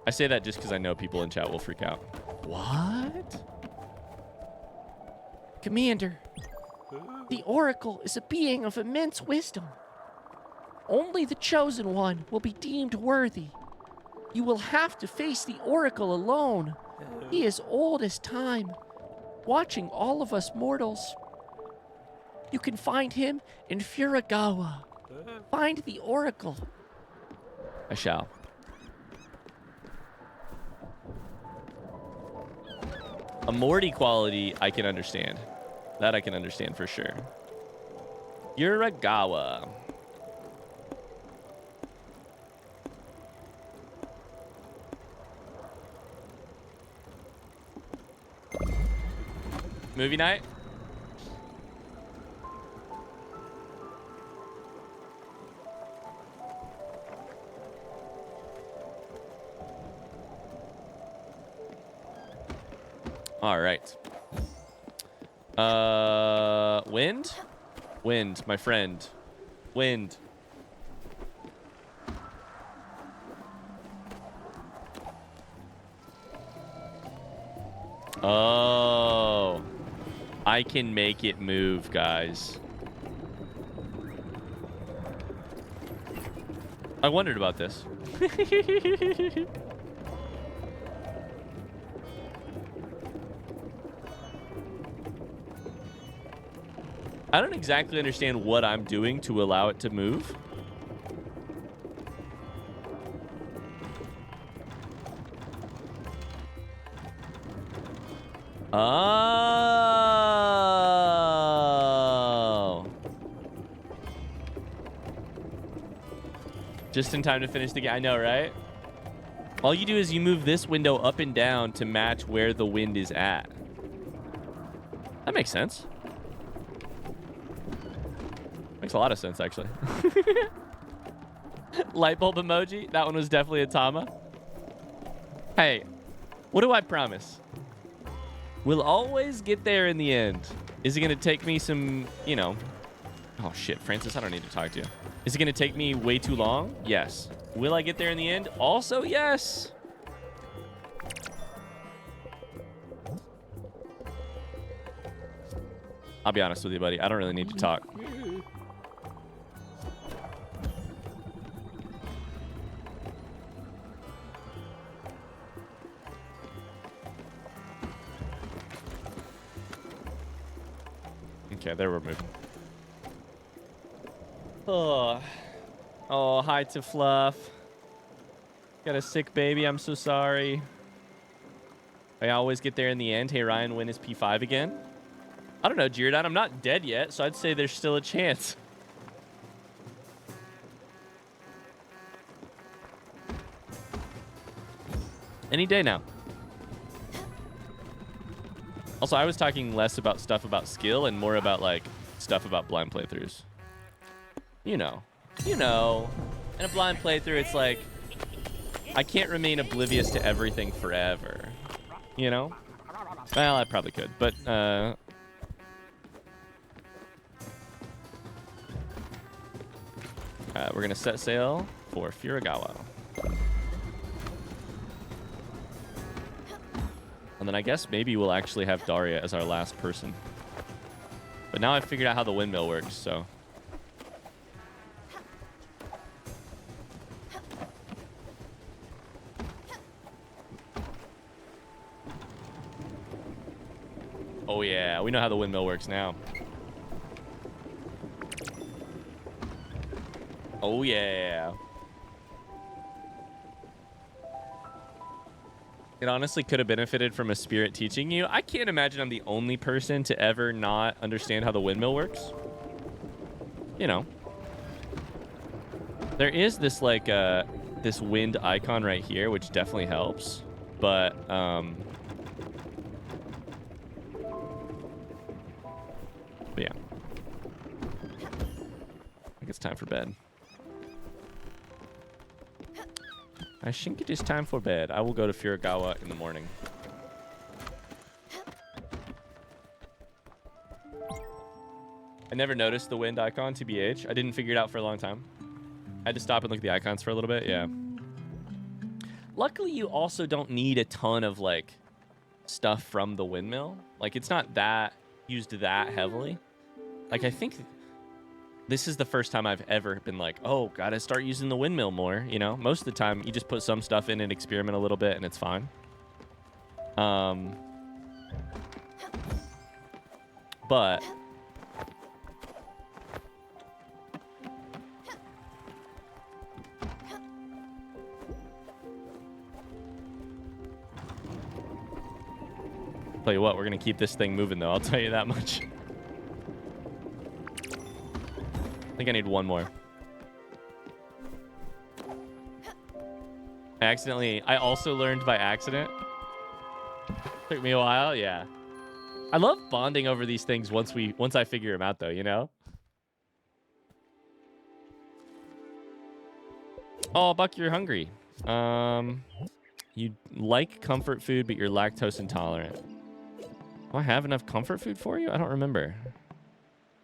I say that just because I know people in chat will freak out. What? Commander, the Oracle is a being of immense wisdom. Only the Chosen One will be deemed worthy. You will have to face the Oracle alone. He is old as time, watching all of us mortals. You can find him in Furagawa. Find the Oracle. I shall. A Morty quality, I can understand. That I can understand for sure. Furagawa. Movie night? All right. Wind? Wind, my friend. Wind. Oh. I can make it move, guys. I wondered about this. I don't exactly understand what I'm doing to allow it to move. Oh. Just in time to finish the game. I know, right? All you do is you move this window up and down to match where the wind is at. That makes sense. Makes a lot of sense, actually. Light bulb emoji. That one was definitely a Tama. Hey, what do I promise? We'll always get there in the end. Is it going to take me some, you know... Oh, shit, Francis, I don't need to talk to you. Is it going to take me way too long? Yes. Will I get there in the end? Also, yes. I'll be honest with you, buddy. I don't really need to talk. Okay, there we're moving. Oh, hi to Fluff. Got a sick baby. I'm so sorry. I always get there in the end. Hey, Ryan, when is P5 again? I don't know, Giordon. I'm not dead yet, so I'd say there's still a chance. Any day now. Also, I was talking less about stuff about skill and more about like stuff about blind playthroughs. You know. In a blind playthrough, it's like I can't remain oblivious to everything forever. You know? Well, I probably could, but we're gonna set sail for Furagawa. And then I guess maybe we'll actually have Daria as our last person. But now I've figured out how the windmill works, so. Oh yeah, we know how the windmill works now. Oh yeah. It honestly could have benefited from a spirit teaching you. I can't imagine I'm the only person to ever not understand how the windmill works. You know. There is this like this wind icon right here, which definitely helps. But yeah. I think it's time for bed. I think it is time for bed. I will go to Furagawa in the morning. I never noticed the wind icon, TBH. I didn't figure it out for a long time. I had to stop and look at the icons for a little bit, yeah. Luckily, you also don't need a ton of, like, stuff from the windmill. Like, it's not that used that heavily. Like, I think this is the first time I've ever been like, oh, gotta start using the windmill more, you know? Most of the time, you just put some stuff in and experiment a little bit, and it's fine. But tell you what, we're gonna keep this thing moving, though. I'll tell you that much. I think I need one more. I also learned by accident. Took me a while, yeah. I love bonding over these things once I figure them out, though, you know? Oh, Buck, you're hungry. You like comfort food, but you're lactose intolerant. Do I have enough comfort food for you? I don't remember.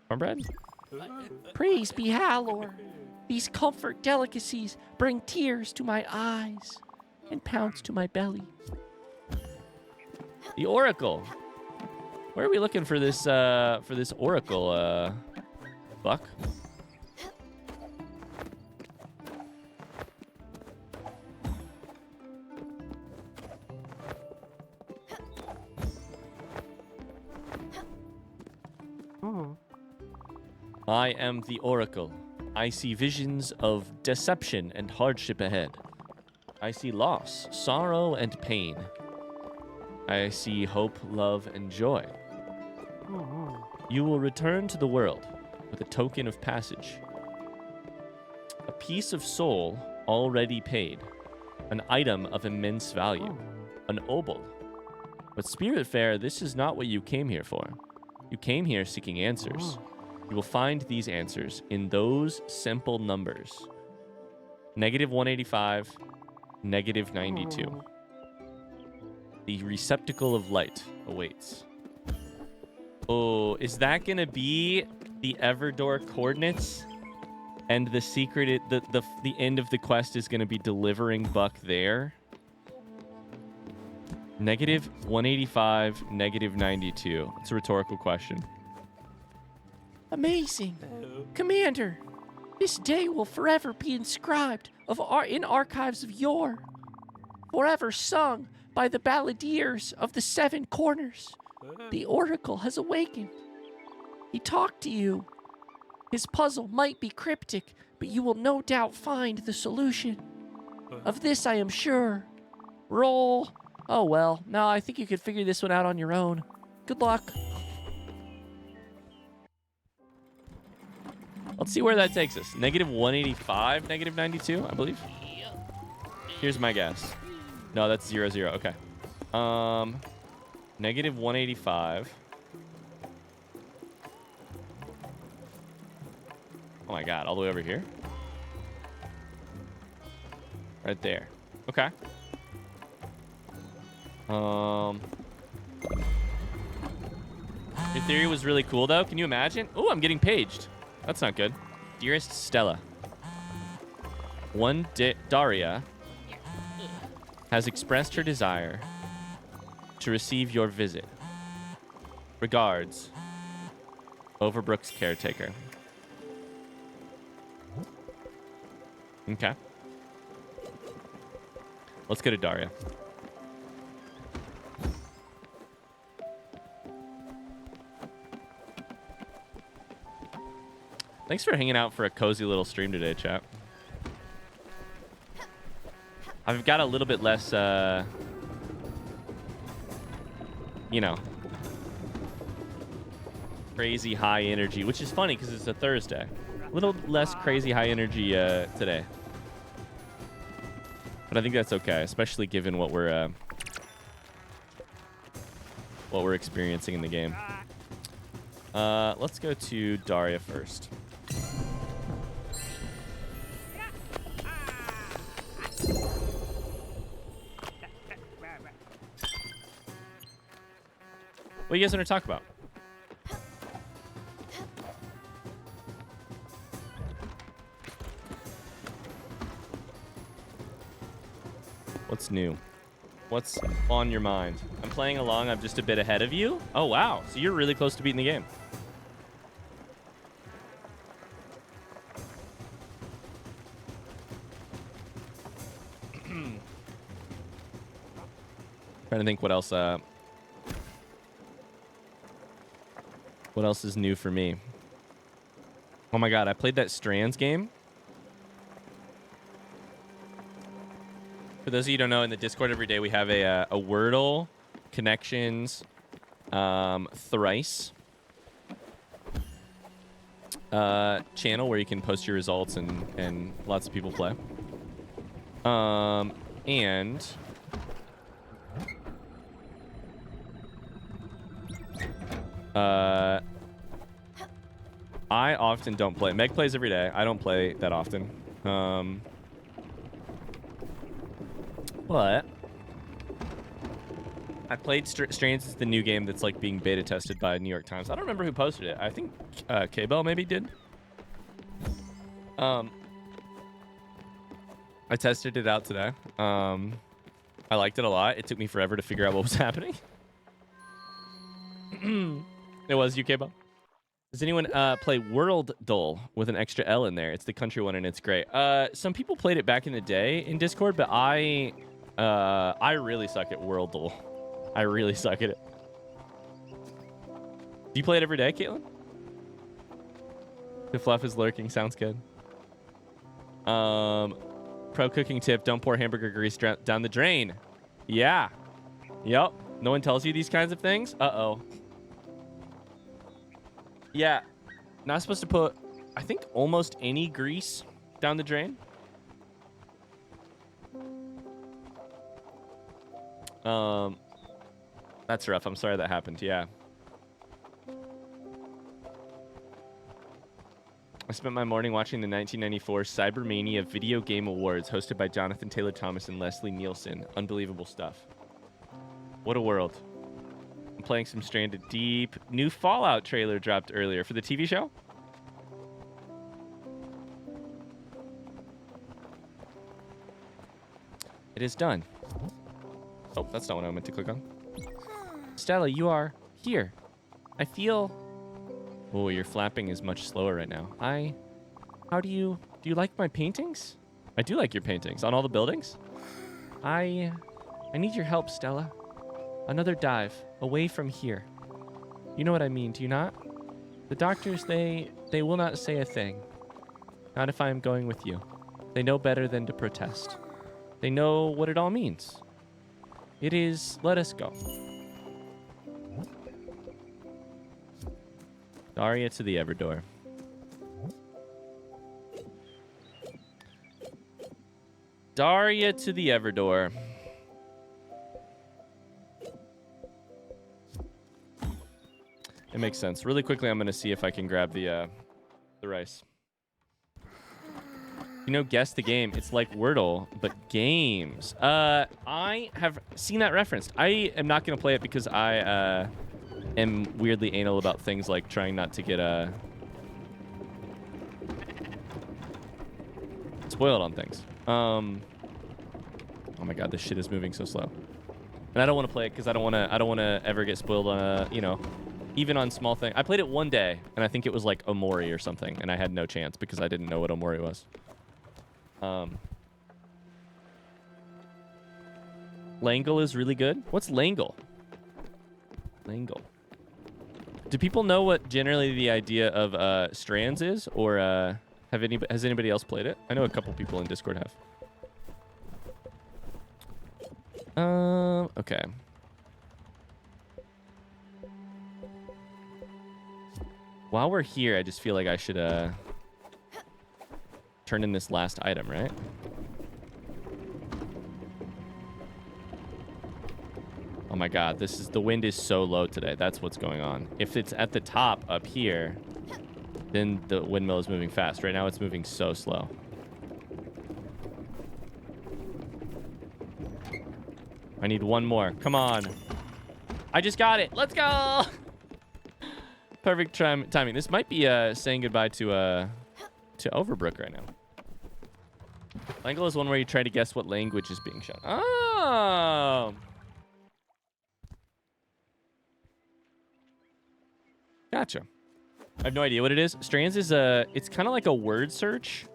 Cornbread? Praise be Halor. These comfort delicacies bring tears to my eyes and pounds to my belly. The Oracle. Where are we looking for this Oracle, Buck? I am the Oracle. I see visions of deception and hardship ahead. I see loss, sorrow, and pain. I see hope, love, and joy. You will return to the world with a token of passage. A piece of soul already paid. An item of immense value. An obol. But Spiritfarer, this is not what you came here for. You came here seeking answers. You will find these answers in those simple numbers. -185, -92. The receptacle of light awaits. Oh, is that going to be the Everdor coordinates? And the secret, the end of the quest is going to be delivering Buck there? -185, -92. It's a rhetorical question. Amazing. Commander, this day will forever be inscribed in archives of yore. Forever sung by the balladeers of the seven corners. The Oracle has awakened. He talked to you. His puzzle might be cryptic, but you will no doubt find the solution. Of this I am sure. Roll. Oh well, no, I think you could figure this one out on your own. Good luck. Let's see where that takes us. -185, -92, I believe. Here's my guess. No, that's 0, 0. Okay. Negative 185. Oh my god, all the way over here? Right there. Okay. Your theory was really cool, though. Can you imagine? Oh, I'm getting paged. That's not good. Dearest Stella, Daria has expressed her desire to receive your visit. Regards, Overbrook's caretaker. Okay. Let's go to Daria. Thanks for hanging out for a cozy little stream today, chat. I've got a little bit less, you know, crazy high energy, which is funny because it's a Thursday. A little less crazy high energy today. But I think that's okay, especially given what we're experiencing in the game. Let's go to Daria first. What do you guys want to talk about? What's new? What's on your mind? I'm playing along. I'm just a bit ahead of you. Oh, wow. So you're really close to beating the game. Trying to think what else is new for me. Oh my god, I played that Strands game. For those of you who don't know, in the Discord every day we have a Wordle, Connections, Thrice channel where you can post your results and lots of people play. And I often don't play. Meg plays every day. I don't play that often. But I played Strands is the new game that's like being beta tested by New York Times. I don't remember who posted it. I think K-Bell maybe did. I tested it out today. I liked it a lot. It took me forever to figure out what was happening. It was you, K-Bell. Does anyone play World Dull with an extra L in there? It's the country one and it's great. Some people played it back in the day in Discord, but I really suck at World Dull. I really suck at it. Do you play it every day, Caitlin? The fluff is lurking. Sounds good. Pro cooking tip: don't pour hamburger grease down the drain. Yeah. Yep. No one tells you these kinds of things. Uh-oh. Yeah, not supposed to put, I think, almost any grease down the drain. That's rough. I'm sorry that happened. Yeah. I spent my morning watching the 1994 Cybermania Video Game Awards hosted by Jonathan Taylor Thomas and Leslie Nielsen. Unbelievable stuff. What a world. I'm playing some Stranded Deep. New Fallout trailer dropped earlier for the TV show. It is done. Oh, that's not what I meant to click on. Stella, you are here. I feel... Oh, your flapping is much slower right now. How do you like my paintings? I do like your paintings on all the buildings. I need your help, Stella. Another dive away from here. You know what I mean, do you not? The doctors, they will not say a thing. Not if I am going with you. They know better than to protest. They know what it all means. It is, let us go. Daria to the Everdoor. Daria to the Everdoor. It makes sense. Really quickly, I'm gonna see if I can grab the rice. You know, guess the game. It's like Wordle, but games. I have seen that referenced. I am not gonna play it because I am weirdly anal about things like trying not to get spoiled on things. Oh my god, this shit is moving so slow. And I don't want to play it because I don't want to ever get spoiled on you know, even on small things. I played it one day and I think it was like Omori or something, and I had no chance because I didn't know what Omori was. Langle is really good. What's Langle? Langle. Do people know what generally the idea of strands is, or has anybody else played it? I know a couple people in Discord have. Okay. While we're here, I just feel like I should turn in this last item, right? Oh my god, the wind is so low today. That's what's going on. If it's at the top up here, then the windmill is moving fast. Right now it's moving so slow. I need one more. Come on. I just got it. Let's go. Perfect timing. This might be saying goodbye to Overbrook right now. Langle is one where you try to guess what language is being shown. Oh. Gotcha. I have no idea what it is. Strands is it's kind of like a word search,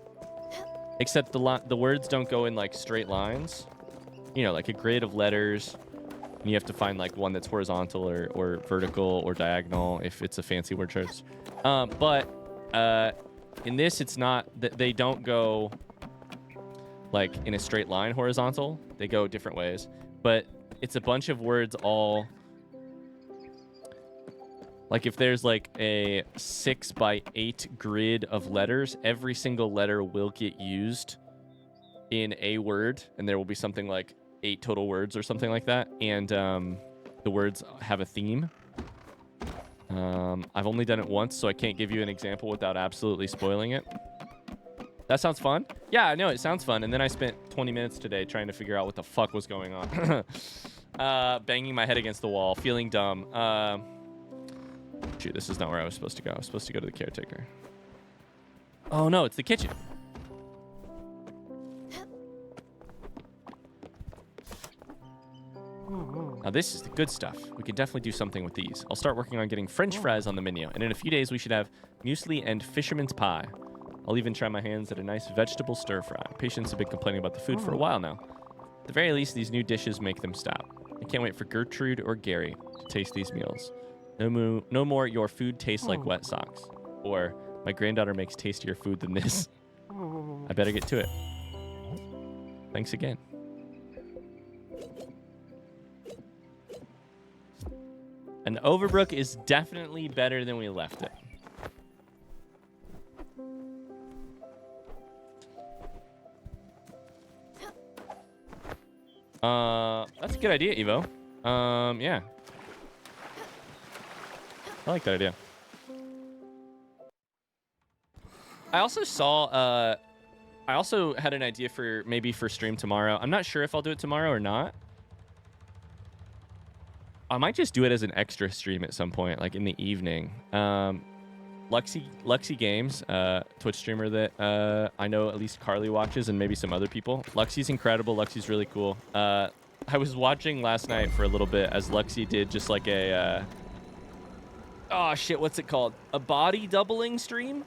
except the words don't go in like straight lines. You know, like a grid of letters, and you have to find like one that's horizontal or vertical or diagonal if it's a fancy word search. But in this, it's not that they don't go like in a straight line horizontal. They go different ways, but it's a bunch of words all like if there's like a 6x8 grid of letters, every single letter will get used in a word, and there will be something like 8 total words or something like that, and the words have a theme. I've only done it once, so I can't give you an example without absolutely spoiling it. That sounds fun. Yeah, I know it sounds fun, and then I spent 20 minutes today trying to figure out what the fuck was going on. Banging my head against the wall, feeling dumb. Shoot, this is not where I was supposed to go. I was supposed to go to the caretaker. Oh no, it's the kitchen. Now this is the good stuff. We can definitely do something with these. I'll start working on getting French fries on the menu, and in a few days we should have muesli and fisherman's pie. I'll even try my hands at a nice vegetable stir fry. Patients have been complaining about the food for a while now. At the very least, these new dishes make them stop. I can't wait for Gertrude or Gary to taste these meals. No more your food tastes like wet socks. Or my granddaughter makes tastier food than this. I better get to it. Thanks again. And Overbrook is definitely better than we left it. That's a good idea, Evo. Yeah. I like that idea. I also saw, I also had an idea for maybe for stream tomorrow. I'm not sure if I'll do it tomorrow or not. I might just do it as an extra stream at some point, like in the evening. Luxy Games, Twitch streamer that I know at least Carly watches and maybe some other people. Luxy's incredible. Luxy's really cool. I was watching last night for a little bit as Luxy did just like a... oh, shit, what's it called? A body doubling stream?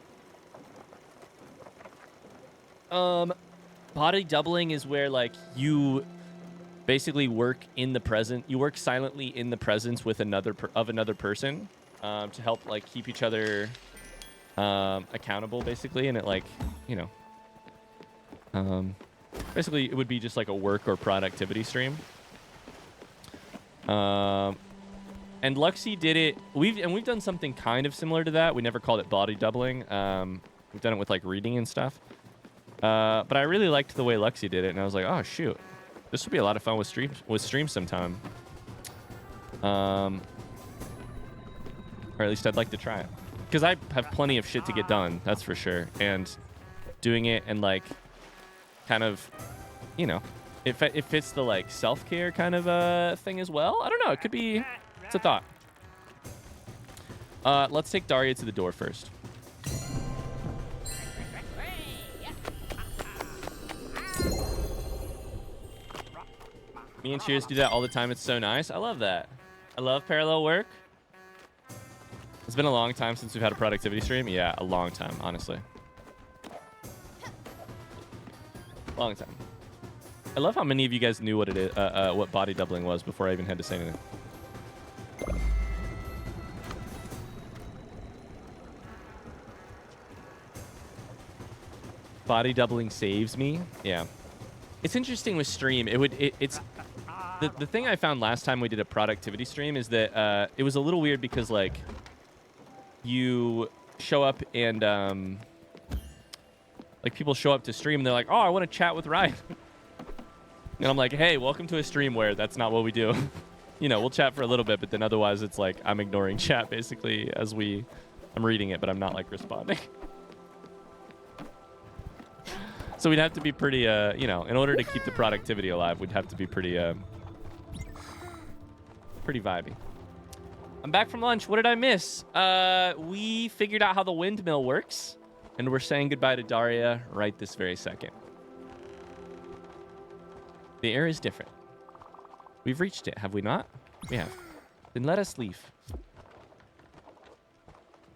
Body doubling is where, like, you basically work in the present. You work silently in the presence with another person to help, like, keep each other accountable, basically. And it, like, you know, basically it would be just like a work or productivity stream. And Luxy did it. We've done something kind of similar to that. We never called it body doubling. We've done it with like reading and stuff. But I really liked the way Luxy did it, and I was like, oh shoot, this would be a lot of fun with streams sometime. Or at least I'd like to try it. Because I have plenty of shit to get done, that's for sure. And doing it and, like, kind of, you know, it fits the, like, self-care kind of thing as well. I don't know. It could be... It's a thought. Let's take Daria to the door first. Me and Cheers do that all the time. It's so nice. I love that. I love parallel work. It's been a long time since we've had a productivity stream. Yeah, a long time, honestly. Long time. I love how many of you guys knew what it is, what body doubling was before I even had to say anything. Body doubling saves me. Yeah. It's interesting with stream. It's the thing I found last time we did a productivity stream is that it was a little weird because, like, you show up and like, people show up to stream and they're like, oh, I want to chat with Ryan. And I'm like, hey, welcome to a stream where that's not what we do. You know, we'll chat for a little bit, but then otherwise it's like I'm ignoring chat basically as I'm reading it, but I'm not, like, responding. So we'd have to be pretty, you know, in order to keep the productivity alive, we'd have to be pretty vibey. I'm back from lunch. What did I miss? We figured out how the windmill works, and we're saying goodbye to Daria right this very second. The air is different. We've reached it, have we not? We have. Then let us leave.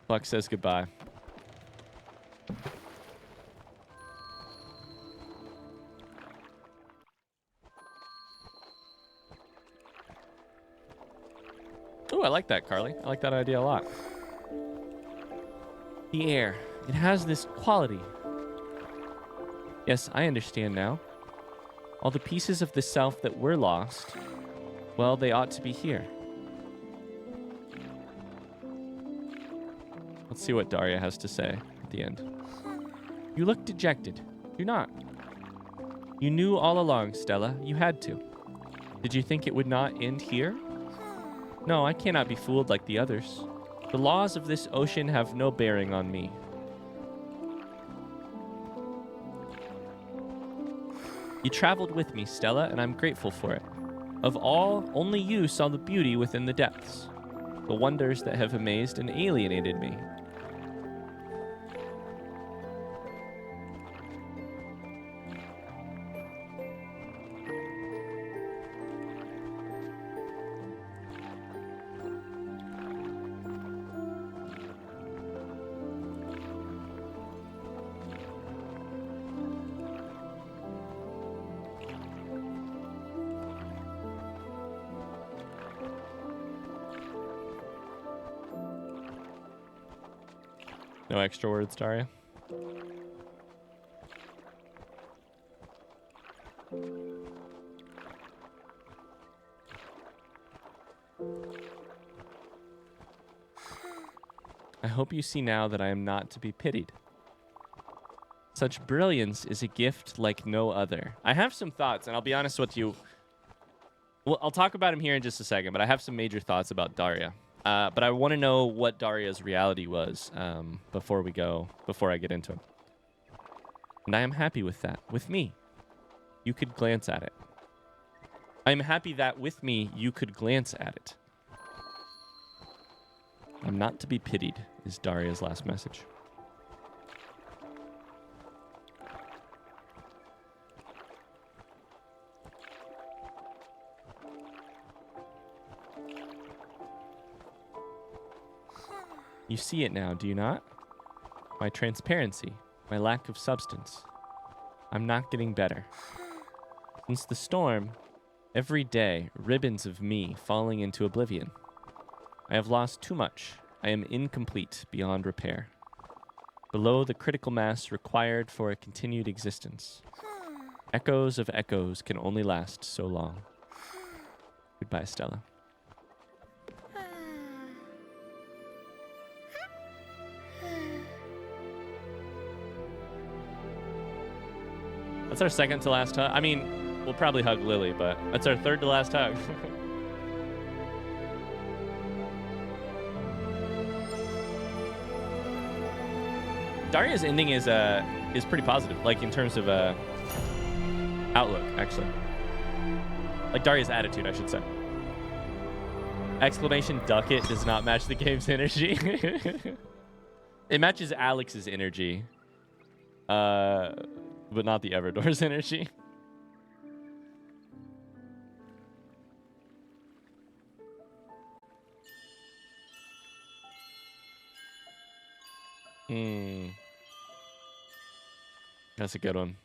Buck says goodbye. Ooh, I like that, Carly. I like that idea a lot. The air. It has this quality. Yes, I understand now. All the pieces of the self that were lost, well, they ought to be here. Let's see what Daria has to say at the end. You look dejected. Do not. You knew all along, Stella. You had to. Did you think it would not end here? No, I cannot be fooled like the others. The laws of this ocean have no bearing on me. You traveled with me, Stella, and I'm grateful for it. Of all, only you saw the beauty within the depths, the wonders that have amazed and alienated me. No extra words, Daria? I hope you see now that I am not to be pitied. Such brilliance is a gift like no other. I have some thoughts, and I'll be honest with you. Well, I'll talk about him here in just a second, but I have some major thoughts about Daria. But I want to know what Daria's reality was before I get into him. And I am happy with that. With me, you could glance at it. I am happy that with me, you could glance at it. I'm not to be pitied, is Daria's last message. You see it now, do you not? My transparency, my lack of substance. I'm not getting better. Since the storm, every day, ribbons of me falling into oblivion. I have lost too much. I am incomplete beyond repair. Below the critical mass required for a continued existence. Echoes of echoes can only last so long. Goodbye, Stella. That's our second to last hug. I mean, we'll probably hug Lily, but that's our third to last hug. Daria's ending is pretty positive, like in terms of outlook, actually. Like Daria's attitude, I should say. Exclamation ducket does not match the game's energy. It matches Alex's energy, but not the Everdoor's energy. That's a good one.